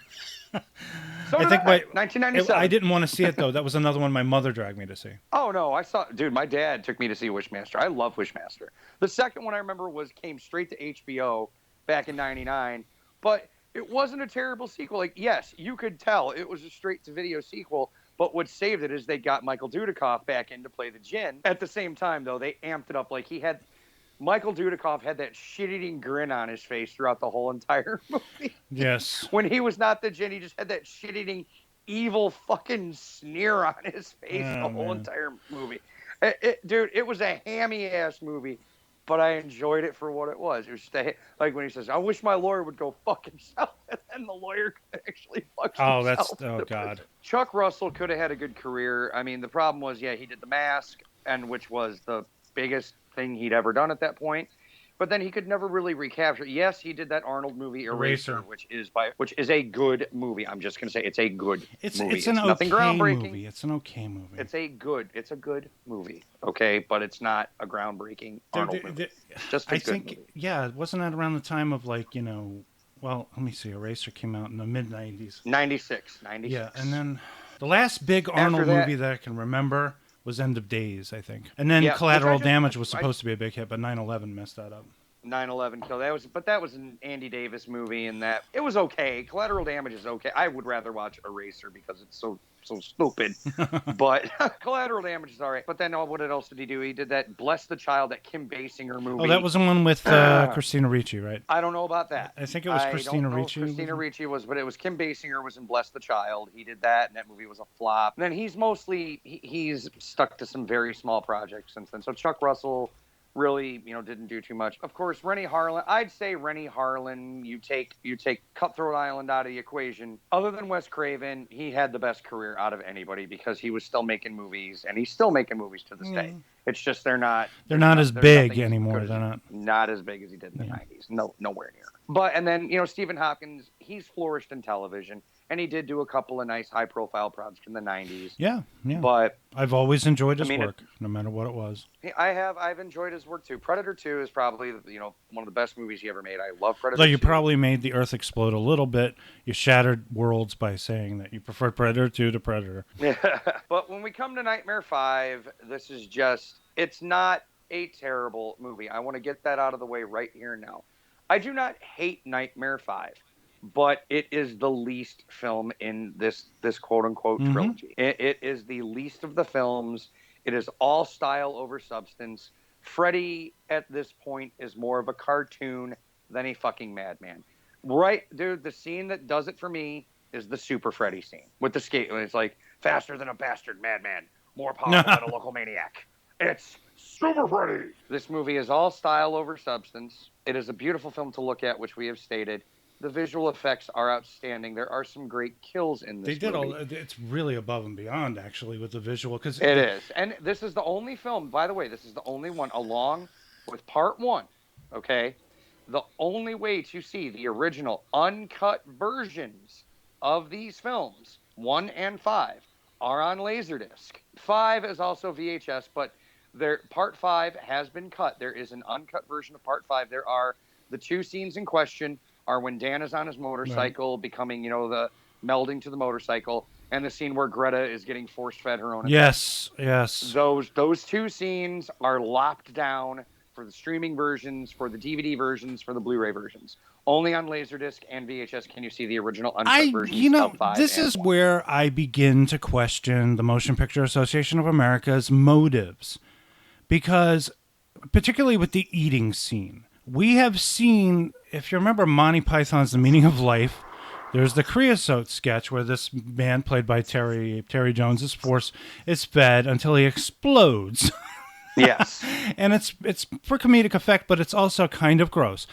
So I think 1997. I didn't want to see it though. That was another one my mother dragged me to see. Oh no, dude, my dad took me to see Wishmaster. I love Wishmaster. The second one I remember came straight to HBO back in '99, but it wasn't a terrible sequel. Like, yes, you could tell it was a straight to video sequel, but what saved it is they got Michael Dudikoff back in to play the Djinn. At the same time though, they amped it up. Like, Michael Dudikoff had that shit-eating grin on his face throughout the whole entire movie. Yes. When he was not the Djinn, he just had that shit-eating, evil fucking sneer on his face the whole entire movie. Dude, it was a hammy-ass movie, but I enjoyed it for what it was. It was just like when he says, I wish my lawyer would go fuck himself, and then the lawyer could actually fuck himself. Oh, God. Chuck Russell could have had a good career. I mean, the problem was, he did The Mask, and which was the biggest thing he'd ever done at that point, but then he could never really recapture. Yes, he did that Arnold movie Eraser, which is a good movie. I'm just gonna say it's a good movie. It's nothing groundbreaking. Movie. It's an okay movie. It's a good movie. Okay, but it's not a groundbreaking Arnold movie. Just a good movie. Yeah, wasn't that around the time of well, let me see. Eraser came out in the mid '90s. 96. Yeah, and then the last big Arnold movie that I can remember was End of Days, I think. And then Yeah, Collateral which Damage was supposed to be a big hit, but 9/11 messed that up. 9/11 killed. That was an Andy Davis movie, and that it was okay. Collateral Damage is okay. I would rather watch Eraser because it's so stupid. But Collateral Damage is all right. But then what else did he do? He did that Bless the Child, that Kim Basinger movie. Oh, that was the one with Christina Ricci, right? I don't know about that. I think it was Christina Ricci. Christina Ricci was, but it was Kim Basinger was in Bless the Child. He did that, and that movie was a flop. And then he's stuck to some very small projects since then. So Chuck Russell really, didn't do too much. Of course, Renny Harlin. I'd say Renny Harlin. You take Cutthroat Island out of the equation. Other than Wes Craven, he had the best career out of anybody because he was still making movies, and he's still making movies to this day. It's just they're not as big anymore. They're not as big as he did in the 90s. No, nowhere near. But and then Stephen Hopkins, he's flourished in television. And he did do a couple of nice high-profile projects in the 90s. Yeah. But I've always enjoyed his work, no matter what it was. I've enjoyed his work, too. Predator 2 is probably, one of the best movies he ever made. I love Predator 2. Though you probably made the Earth explode a little bit. You shattered worlds by saying that you prefer Predator 2 to Predator. Yeah. But when we come to Nightmare 5, this is it's not a terrible movie. I want to get that out of the way right here and now. I do not hate Nightmare 5. But it is the least film in this quote-unquote trilogy. It is the least of the films. It is all style over substance. Freddy, at this point, is more of a cartoon than a fucking madman. Right, dude, the scene that does it for me is the Super Freddy scene. With the skate, it's like, faster than a bastard madman, more powerful than a local maniac. It's Super Freddy! This movie is all style over substance. It is a beautiful film to look at, which we have stated. The visual effects are outstanding. There are some great kills in this movie. It's really above and beyond, actually, with the visual. Cause it is. And this is the only film, by the way, this is the only one, along with Part 1, okay? The only way to see the original uncut versions of these films, 1 and 5, are on Laserdisc. 5 is also VHS, but Part 5 has been cut. There is an uncut version of Part 5. There are the two scenes in question are when Dan is on his motorcycle, becoming, the melding to the motorcycle, and the scene where Greta is getting force-fed her own. Yes. Those two scenes are locked down for the streaming versions, for the DVD versions, for the Blu-ray versions. Only on Laserdisc and VHS can you see the original uncut versions of 5. This is where I begin to question the Motion Picture Association of America's motives. Because, particularly with the eating scene, we have seen, if you remember Monty Python's The Meaning of Life, there's the creosote sketch where this man, played by Terry Jones's force, is fed until he explodes. Yes. And it's for comedic effect, but it's also kind of gross.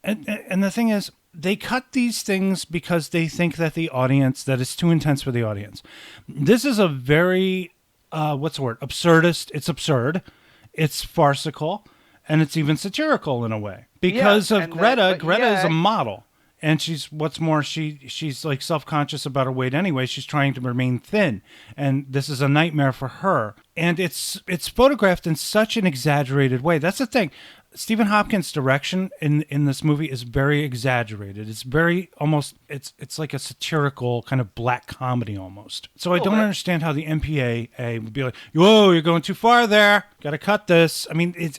And the thing is, they cut these things because they think that that it's too intense for the audience. This is a very, absurdist. It's absurd. It's farcical. And it's even satirical in a way because of Greta. Greta is a model, and she's like self-conscious about her weight anyway. She's trying to remain thin, and this is a nightmare for her. And it's photographed in such an exaggerated way. That's the thing. Stephen Hopkins' direction in this movie is very exaggerated. It's very almost it's like a satirical kind of black comedy almost. So I don't understand how the MPAA would be like, "Whoa, you're going too far there. Got to cut this." I mean, it's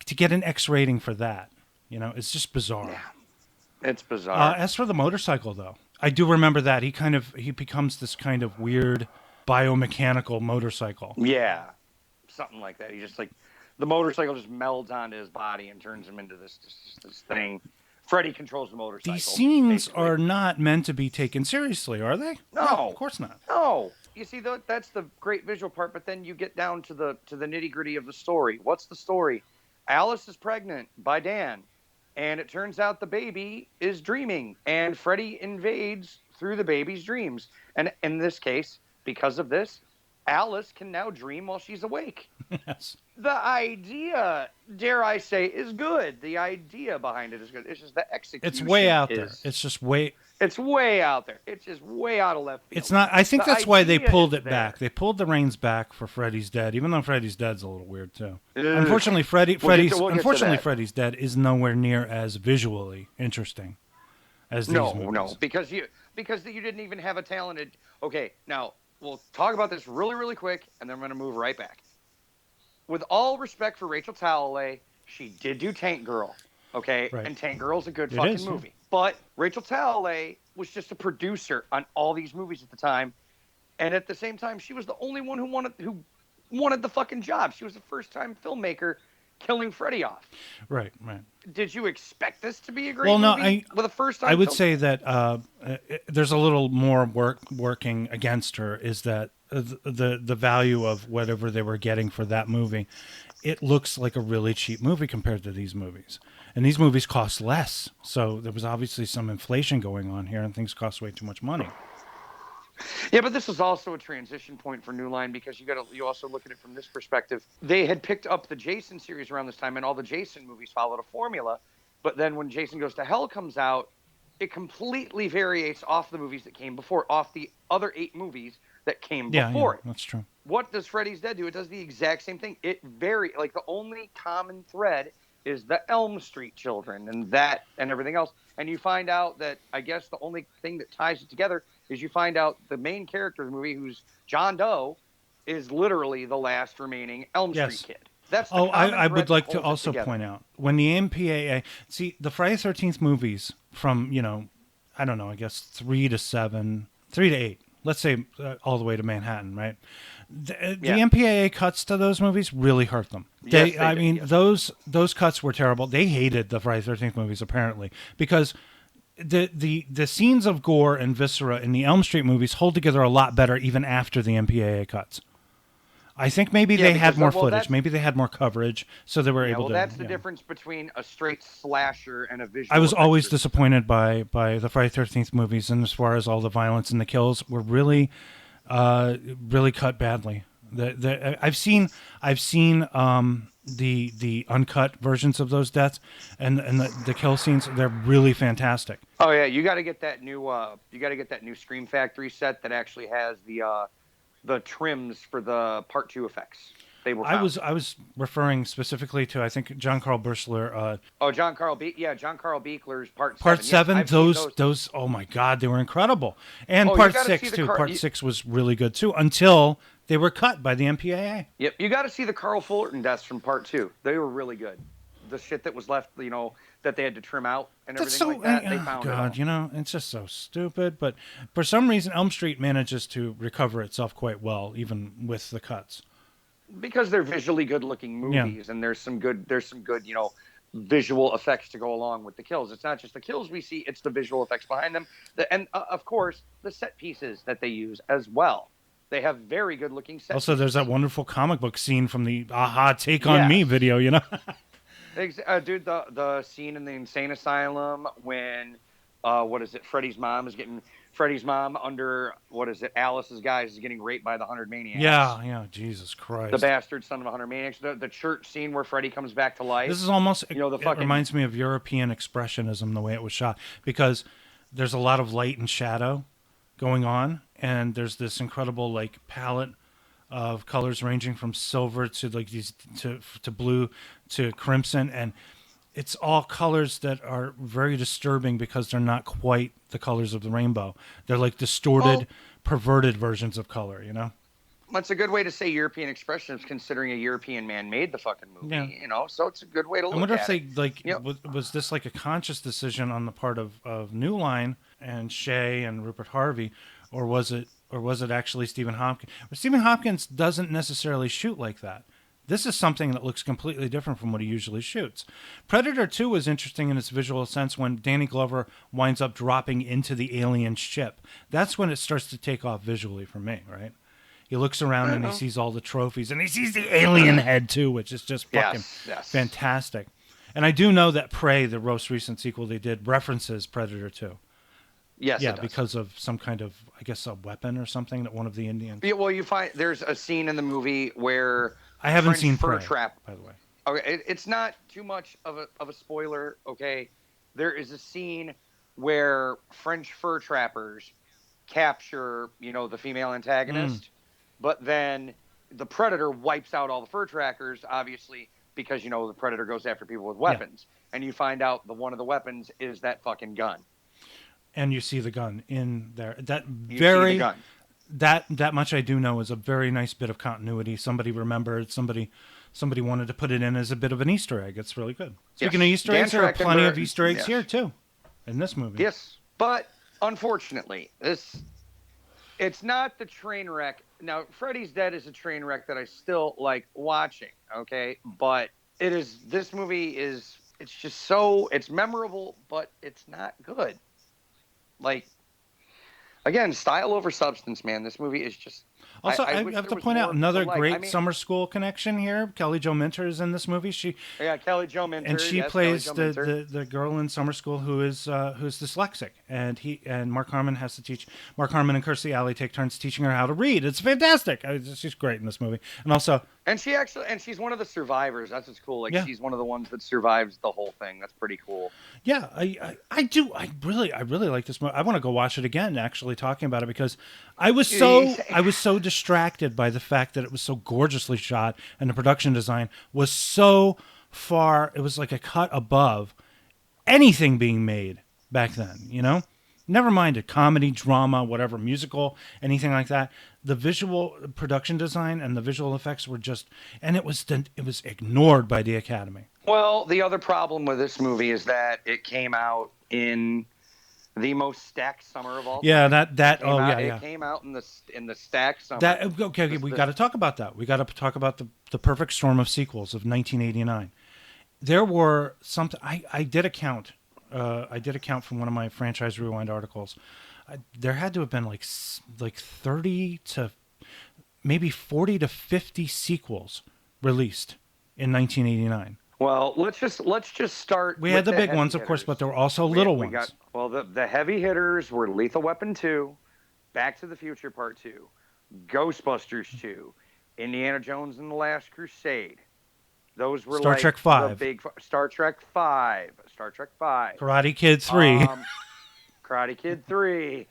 to get an X rating for that, it's just bizarre. Yeah, it's bizarre. As for the motorcycle, though, I do remember that he becomes this kind of weird biomechanical motorcycle. Yeah, something like that. He just like. The motorcycle just melds onto his body and turns him into this thing. Freddy controls the motorcycle. These scenes are not meant to be taken seriously, are they? No, of course not. No. You see, that's the great visual part, but then you get down to the nitty-gritty of the story. What's the story? Alice is pregnant by Dan, and it turns out the baby is dreaming, and Freddy invades through the baby's dreams. And in this case, because of this, Alice can now dream while she's awake. Yes. The idea, dare I say, is good. The idea behind it is good. It's just the execution. It's way out there. It's just way. It's way out there. It's just way out of left field. It's not. I think that's why they pulled it back. They pulled the reins back for Freddy's Dead, even though Freddy's Dead's a little weird too. Unfortunately, Freddy's Dead is nowhere near as visually interesting as these movies. No, because you didn't even have a talented. Okay, now we'll talk about this really, really quick, and then I'm going to move right back. With all respect for Rachel Talalay, she did do Tank Girl, okay? Right. And Tank Girl's a good It fucking is, yeah. movie. But Rachel Talalay was just a producer on all these movies at the time, and at the same time, she was the only one who wanted the fucking job. She was the first-time filmmaker killing Freddy off. Right, right. Did you expect this to be a great movie with a first-time I would film? say that there's a little more working against her is that the value of whatever they were getting for that movie, it looks like a really cheap movie compared to these movies. And these movies cost less. So there was obviously some inflation going on here and things cost way too much money. Yeah, but this was also a transition point for New Line because you also look at it from this perspective. They had picked up the Jason series around this time, and all the Jason movies followed a formula. But then when Jason Goes to Hell comes out, it completely variates off the movies that came before, off the other 8 movies that came before it. That's true. What does Freddy's Dead do? It does the exact same thing. It like the only common thread is the Elm Street children and everything else. And you find out that I guess the only thing that ties it together is you find out the main character of the movie, who's John Doe, is literally the last remaining Elm Street kid. That's I would like to also point out when the MPAA, see the Friday the 13th movies from, I don't know, I guess 3 to 8, let's say all the way to Manhattan, right? The MPAA cuts to those movies really hurt them. Those cuts were terrible. They hated the Friday the 13th movies apparently because the scenes of gore and viscera in the Elm Street movies hold together a lot better even after the MPAA cuts. I think maybe they had more footage. Maybe they had more coverage, so they were able to. That's the difference between a straight slasher and a visual. I was always disappointed by the Friday the 13th movies, and as far as all the violence and the kills were really cut badly. I've seen the uncut versions of those deaths and the kill scenes. They're really fantastic. Oh yeah, you got to get that new Scream Factory set that actually has the trims for the Part 2 effects. They were found. I was referring specifically to, I think, John Carl Buechler. John Carl Buechler's Part 7. Yes, those, oh my God, they were incredible. And Part 6 too. Part 6 was really good too until they were cut by the MPAA. Yep, you got to see the Carl Fullerton deaths from Part 2. They were really good. The shit that was left, that they had to trim out and everything like that, they found it all. It's just so stupid. But for some reason, Elm Street manages to recover itself quite well, even with the cuts. Because they're visually good-looking movies, and there's some good, visual effects to go along with the kills. It's not just the kills we see; it's the visual effects behind them, and of course, the set pieces that they use as well. They have very good-looking set. Also, there's that wonderful comic book scene from the "Aha, Take on Me" video. Dude, the scene in the insane asylum when Freddy's mom under Alice's guise is getting raped by the 100 maniacs. Yeah, Jesus Christ. The bastard son of the 100 maniacs. The church scene where Freddy comes back to life. This is almost it reminds me of European expressionism the way it was shot because there's a lot of light and shadow going on and there's this incredible palette of colors ranging from silver to these to blue to crimson, and it's all colors that are very disturbing because they're not quite the colors of the rainbow. They're distorted, perverted versions of color, That's a good way to say European expressionism, considering a European man made the fucking movie, so it's a good way to look at it. I wonder if was this a conscious decision on the part of New Line and Shea and Rupert Harvey, or was it actually Stephen Hopkins? But Stephen Hopkins doesn't necessarily shoot like that. This is something that looks completely different from what he usually shoots. Predator 2 was interesting in its visual sense when Danny Glover winds up dropping into the alien ship. That's when it starts to take off visually for me, right? He looks around and he sees all the trophies, and he sees the alien head too, which is just fucking fantastic. And I do know that Prey, the most recent sequel they did, references Predator 2. Yes, yeah, because of some kind of, I guess, a weapon or something that one of the Indians. Yeah, well, you find there's a scene in the movie where I haven't seen Fur Prey, Trap. By the way, okay, it's not too much of a spoiler. Okay, there is a scene where French fur trappers capture, the female antagonist, but then the Predator wipes out all the fur trackers, obviously, because the Predator goes after people with weapons, and you find out one of the weapons is that fucking gun. And you see the gun in there. that much I do know is a very nice bit of continuity. Somebody remembered. Somebody wanted to put it in as a bit of an Easter egg. It's really good. Speaking of Easter eggs, there are plenty of Easter eggs here too, in this movie. Yes, but unfortunately, it's not the train wreck. Now, Freddy's Dead is a train wreck that I still like watching. Okay, but this movie is it's just it's memorable, but it's not good. Like, again, style over substance, man. This movie is just. Also, I have to point out another great summer school connection here. Kelly Jo Minter is in this movie. Kelly Jo Minter, and she plays the girl in summer school who's dyslexic, and Mark Harmon has to teach. Mark Harmon and Kirstie Alley take turns teaching her how to read. It's fantastic. She's great in this movie, and also. And she's one of the survivors. That's what's cool. She's one of the ones that survives the whole thing. That's pretty cool. Yeah, I do. I really like this movie. I want to go watch it again. Actually, talking about it because I was so distracted by the fact that it was so gorgeously shot and the production design was so far. It was like a cut above anything being made back then. You know. Never mind a comedy, drama, whatever, musical, anything like that. The visual production design and the visual effects were and it was ignored by the Academy. Well, the other problem with this movie is that it came out in the most stacked summer of all time. Yeah, It came out in the stacked summer. We got to talk about that. We got to talk about the perfect storm of sequels of 1989. There were I did a count. I did a count from one of my Franchise Rewind articles. There had to have been like 30 to maybe 40 to 50 sequels released in 1989. Well, let's just start. We had the big ones, of course, but there were also little ones. The heavy hitters were Lethal Weapon 2, Back to the Future Part 2, Ghostbusters 2, Indiana Jones and the Last Crusade. Those were Star Trek 5. The big Star Trek 5. Karate Kid 3. Karate Kid 3.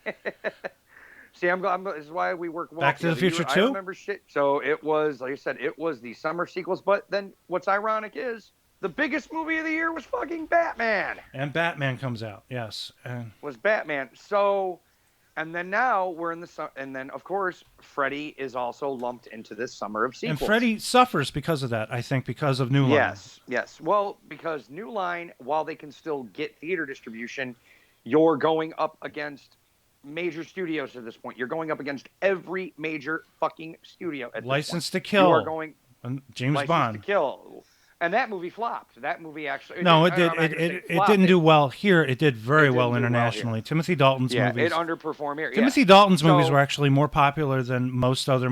See, this is why we work well. Back to the Future 2? I remember shit. So it was, like I said, it was the summer sequels. But then what's ironic is the biggest movie of the year was fucking Batman. And Batman comes out, yes. Was Batman. So... And then now we're in and then of course Freddy is also lumped into this summer of sequels. And Freddy suffers because of that, I think, because of New Line. Yes. Well, because New Line, while they can still get theater distribution, you're going up against major studios at this point. You're going up against every major fucking studio at this License point. to Kill. You are going James Bond. License to Kill. And that movie flopped. That movie actually... It didn't do well here. It did very well internationally. Timothy Dalton's movies... it underperformed here. Timothy Dalton's movies were actually more popular than most other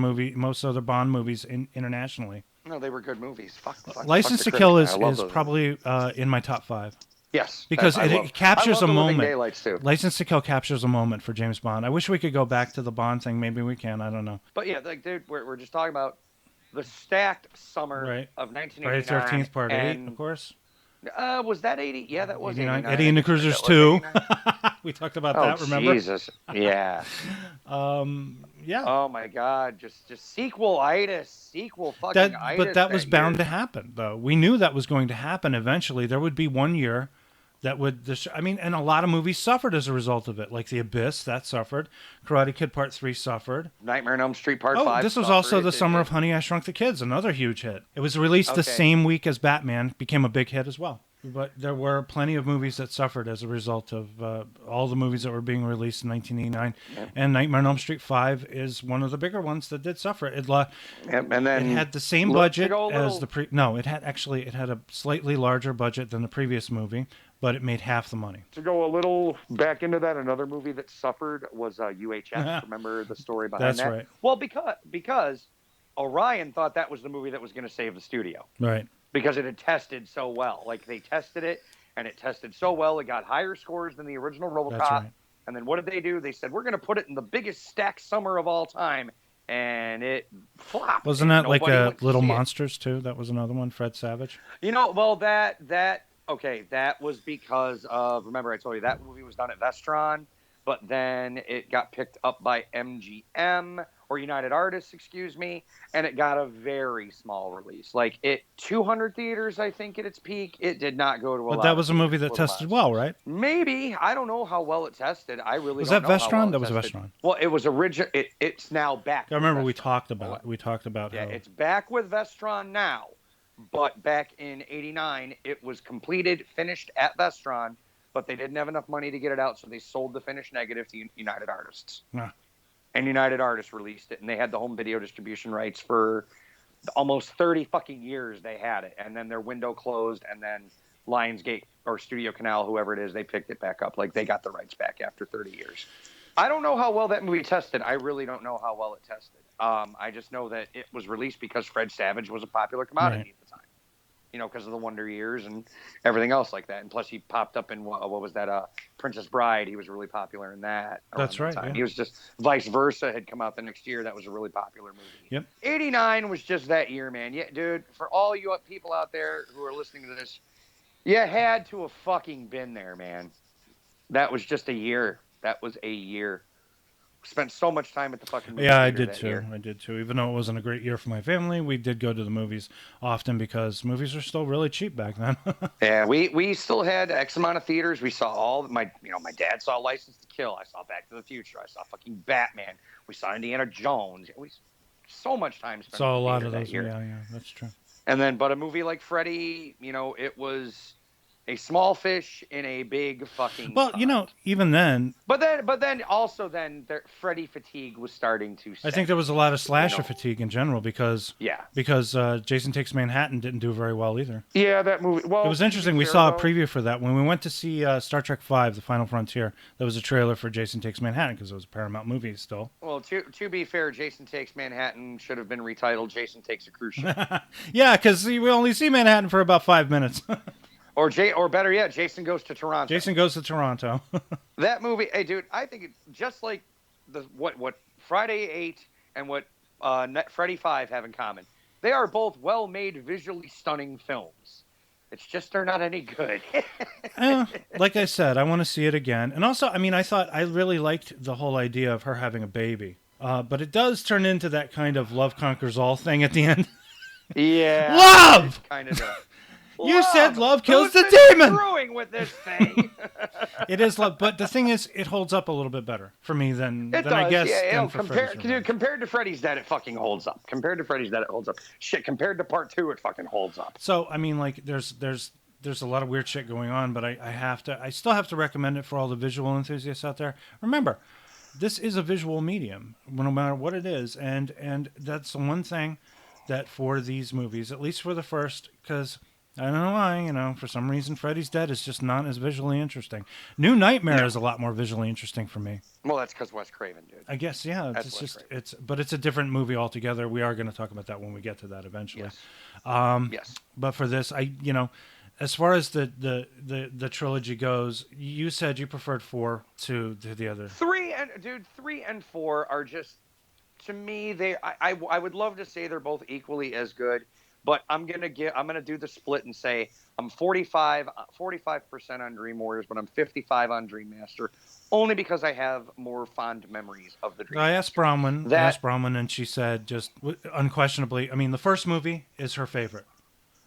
Bond movies internationally. No, they were good movies. License to Kill is probably in my top 5. Yes. Because it captures a moment. License to Kill captures a moment for James Bond. I wish we could go back to the Bond thing. Maybe we can. I don't know. But yeah, dude, we're just talking about the stacked summer of 1989. Friday 13th Part 8, of course. Was that 80? Yeah, that was 89. Eddie and the Cruisers 2. We talked about that, remember? Jesus. Yeah. Yeah. Oh, my God. Just sequel-itis. Sequel fucking-itis. But that was bound to happen, though. We knew that was going to happen eventually. There would be one year that would... and a lot of movies suffered as a result of it. Like The Abyss, that suffered. Karate Kid Part 3 suffered. Nightmare on Elm Street Part 5 this was also the summer of Honey, I Shrunk the Kids, another huge hit. It was released the same week as Batman, became a big hit as well. But there were plenty of movies that suffered as a result of all the movies that were being released in 1989. Yeah. And Nightmare on Elm Street 5 is one of the bigger ones that did suffer. It had the same budget as the it had a slightly larger budget than the previous movie, but it made half the money. To go a little back into that, another movie that suffered was UHF. Remember the story behind that? That's right. Well, because Orion thought that was the movie that was going to save the studio. Right. Because it had tested so well. Like, they tested it, and it tested so well, it got higher scores than the original RoboCop. That's right. And then what did they do? They said, we're going to put it in the biggest stacked summer of all time. And it flopped. Wasn't that like Little Monsters, too? That was another one, Fred Savage? Well, that was because of, remember I told you, that movie was done at Vestron. but then it got picked up by MGM or United Artists, excuse me, and it got a very small release. Like 200 theaters, I think, at its peak. It did not go to a lot. But that was a movie that tested well, right? Maybe. I don't know how well it tested. I really was don't that know Vestron? how well That was tested. Vestron. Well, it was original. It's now back. I remember with we Vestron. talked about Yeah, how it's back with Vestron now. But back in '89, it was completed, finished at Vestron, but they didn't have enough money to get it out, so they sold the finished negative to United Artists. Nah. And United Artists released it, and they had the home video distribution rights for almost 30 fucking years. They had it, and then their window closed, and then Lionsgate or Studio Canal, whoever it is, they picked it back up. Like, they got the rights back after 30 years. I don't know how well that movie tested. I really don't know how well it tested. I just know that it was released because Fred Savage was a popular commodity at the time. You know, because of the Wonder Years and everything else like that. And plus, he popped up in, what was that, Princess Bride. He was really popular in that. That's right. Yeah. He was just, Vice Versa had come out the next year. That was a really popular movie. Yep. 89 was just that year, man. Yeah, dude, for all you people out there who are listening to this, you had to have fucking been there, man. That was just a year. That was a year. Spent so much time at the fucking movie Yeah, I theater did that too. year. I did too. Even though it wasn't a great year for my family, we did go to the movies often because movies were still really cheap back then. Yeah, we still had X amount of theaters. We saw all my dad saw License to Kill. I saw Back to the Future. I saw fucking Batman. We saw Indiana Jones. We so much time spent. Saw a lot of that those. year. Yeah, that's true. And then, but a movie like Freddy, it was a small fish in a big fucking Well, pond. even then. But then also Freddy fatigue was starting to set. I think there was a lot of slasher fatigue in general because Jason Takes Manhattan didn't do very well either. Yeah, that movie. Well, it was interesting. We saw a preview for that when we went to see Star Trek V: The Final Frontier. There was a trailer for Jason Takes Manhattan because it was a Paramount movie still. Well, to be fair, Jason Takes Manhattan should have been retitled Jason Takes a Cruise Ship. Yeah, because we only see Manhattan for about 5 minutes. Or better yet, Jason Goes to Toronto. Jason Goes to Toronto. That movie, hey dude, I think it's just like what Friday 8 and what Freddy 5 have in common. They are both well-made, visually stunning films. It's just they're not any good. Like I said, I want to see it again. And also, I really liked the whole idea of her having a baby. But it does turn into that kind of love conquers all thing at the end. Yeah. Love! Kind of. You said love kills the demon. Screwing with this thing. It is love, but the thing is, it holds up a little bit better for me than I guess. Yeah, for Freddy's compared to Freddy's Dead, it fucking holds up. Compared to Freddy's Dead, it holds up. Shit, compared to Part 2, it fucking holds up. So there's a lot of weird shit going on, but I still have to recommend it for all the visual enthusiasts out there. Remember, this is a visual medium, no matter what it is, and that's the one thing that for these movies, at least for the first, because I don't know why, for some reason Freddy's Dead is just not as visually interesting. New Nightmare is a lot more visually interesting for me. Well, that's because Wes Craven, dude. I guess, yeah. But it's a different movie altogether. We are going to talk about that when we get to that eventually. Yes. Yes. But for this, as far as the trilogy goes, you said you preferred 4 to the other. 3 and 4 are just, to me, I would love to say they're both equally as good. But I'm gonna do the split and say I'm 45% on Dream Warriors, but I'm 55 on Dream Master, only because I have more fond memories of the Dream. I asked Bronwyn, and she said just unquestionably. The first movie is her favorite,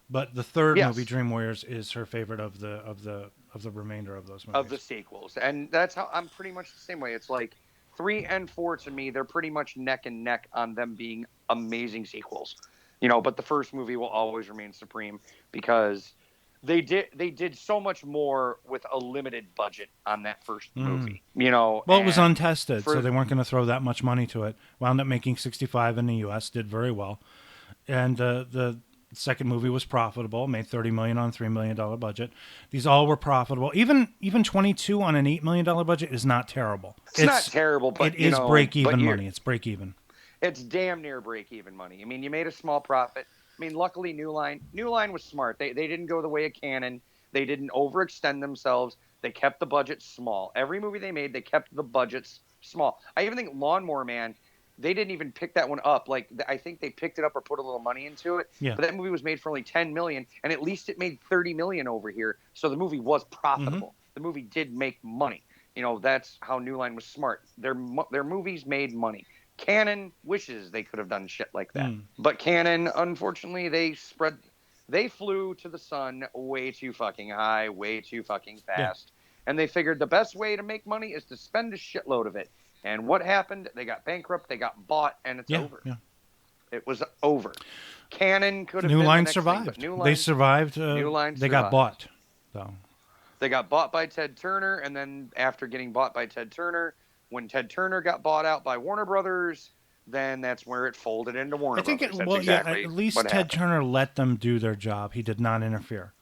but the third movie, Dream Warriors, is her favorite of the remainder of those movies. Of the sequels, and that's how I'm pretty much the same way. It's like 3 and 4 to me, they're pretty much neck and neck on them being amazing sequels. But the first movie will always remain supreme because they did so much more with a limited budget on that first movie. Well, it was untested, so they weren't going to throw that much money to it. Wound up making 65 in the U.S., did very well, and the second movie was profitable, made $30 million on a $3 million budget. These all were profitable. Even 22 on an $8 million budget is not terrible. It's not terrible, but it is break even money. It's break even. It's damn near break-even money. You made a small profit. Luckily, New Line was smart. They didn't go the way of Canon. They didn't overextend themselves. They kept the budget small. Every movie they made, they kept the budgets small. I even think Lawnmower Man, they didn't even pick that one up. I think they picked it up or put a little money into it. Yeah. But that movie was made for only $10 million, and at least it made $30 million over here. So the movie was profitable. The movie did make money. That's how New Line was smart. Their movies made money. Canon wishes they could have done shit like that. But Canon, unfortunately, they flew to the sun way too fucking high, way too fucking fast. And they figured the best way to make money is to spend a shitload of it. And what happened? They got bankrupt, they got bought, and it's over. Yeah. It was over. Canon could have New been Line the next survived. Thing, but New Line, they survived. New Line they survived. got bought, though. They got bought by Ted Turner, and then after getting bought by Ted Turner, when Ted Turner got bought out by Warner Brothers, then that's where it folded into Warner Brothers. At least Ted Turner let them do their job. He did not interfere.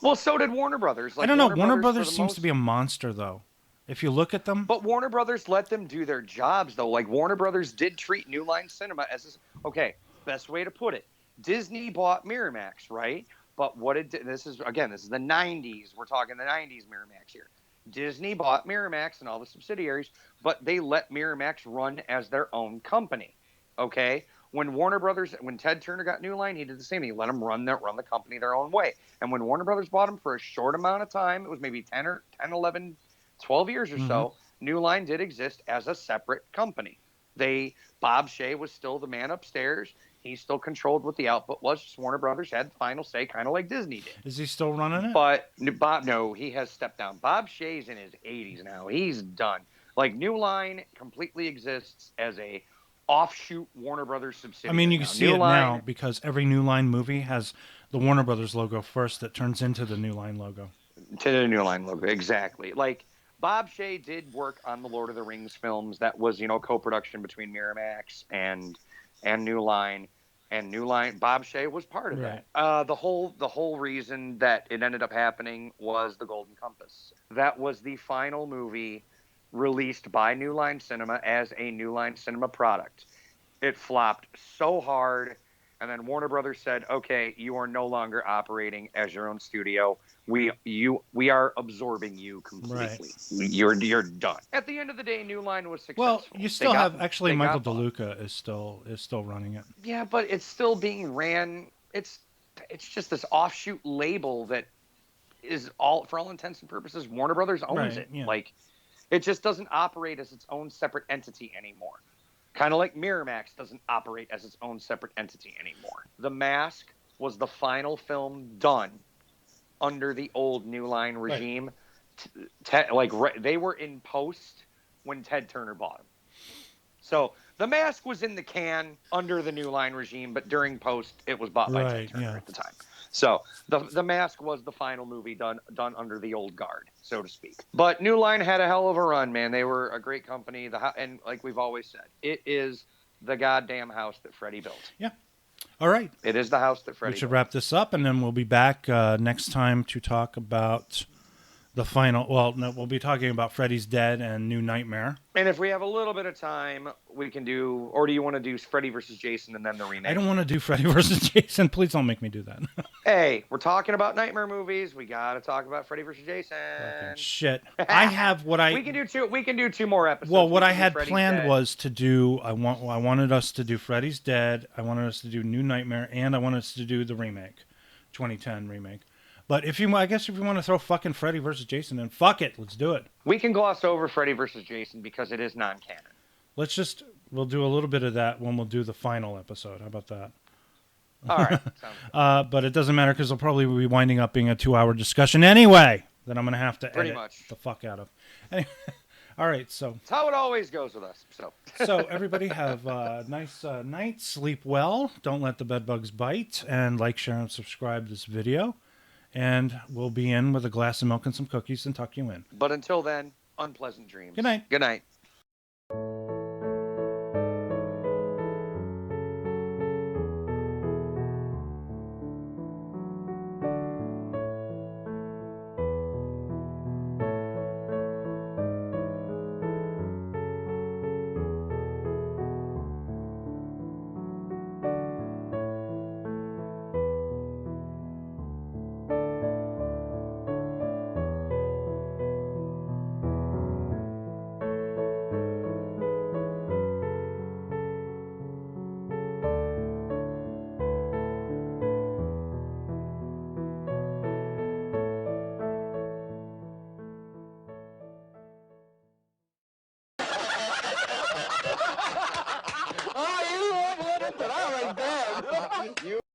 Well, so did Warner Brothers. I don't know. Warner Brothers seems to be a monster, though. If you look at them. But Warner Brothers let them do their jobs, though. Like, Warner Brothers did treat New Line Cinema as okay, best way to put it. Disney bought Miramax, right? But this is the 90s. We're talking the 90s Miramax here. Disney bought Miramax and all the subsidiaries, but they let Miramax run as their own company. Okay? When Ted Turner got New Line, he did the same thing. He let them run the company their own way. And when Warner Brothers bought them for a short amount of time, it was maybe 11, 12 years or so, New Line did exist as a separate company. Bob Shaye was still the man upstairs. He still controlled what the output was. Just Warner Brothers had the final say, kind of like Disney did. Is he still running it? But no, he has stepped down. Bob Shaye's in his 80s now. He's done. Like, New Line completely exists as a offshoot Warner Brothers subsidiary. I mean, you can see it now because every New Line movie has the Warner Brothers logo first that turns into the New Line logo. To the New Line logo, exactly. Like, Bob Shaye did work on the Lord of the Rings films. That was, co-production between Miramax and New Line. And New Line, Bob Shaye was part of that. The whole reason that it ended up happening was The Golden Compass. That was the final movie released by New Line Cinema as a New Line Cinema product. It flopped so hard, and then Warner Brothers said, "Okay, you are no longer operating as your own studio. We are absorbing you completely. Right. You're done." At the end of the day, New Line was successful. Well, you still have Michael DeLuca is still running it. Yeah, but it's still being ran. It's just this offshoot label that is for all intents and purposes, Warner Brothers owns it. Yeah. Like, it just doesn't operate as its own separate entity anymore. Kind of like Miramax doesn't operate as its own separate entity anymore. The Mask was the final film done under the old New Line regime. Right. They were in post when Ted Turner bought them. So The Mask was in the can under the New Line regime, but during post, it was bought by Ted Turner at the time. So the Mask was the final movie done under the old guard, so to speak. But New Line had a hell of a run, man. They were a great company. And like we've always said, it is the goddamn house that Freddy built. Yeah. All right. It is the house that Freddy built. We should wrap this up, and then we'll be back next time to talk about the final. Well, no, we'll be talking about Freddy's Dead and New Nightmare. And if we have a little bit of time, we can do, or do you want to do Freddy versus Jason and then the remake? I don't want to do Freddy versus Jason. Please don't make me do that. Hey, we're talking about nightmare movies. We got to talk about Freddy versus Jason. Okay, shit. I have what I... We can do two more episodes. Well, what I had planned was to do, I wanted us to do Freddy's Dead, I wanted us to do New Nightmare, and I wanted us to do the remake, 2010 remake. But I guess if you want to throw fucking Freddy versus Jason, then fuck it. Let's do it. We can gloss over Freddy versus Jason because it is non-canon. We'll do a little bit of that when we'll do the final episode. How about that? All right. Sounds good. But it doesn't matter because it'll probably be winding up being a 2-hour discussion anyway that I'm going to have to edit the fuck out of. Anyway, all right. So that's how it always goes with us. So everybody have a nice night. Sleep well. Don't let the bed bugs bite. And like, share, and subscribe to this video. And we'll be in with a glass of milk and some cookies and tuck you in. But until then, unpleasant dreams. Good night. Good night. You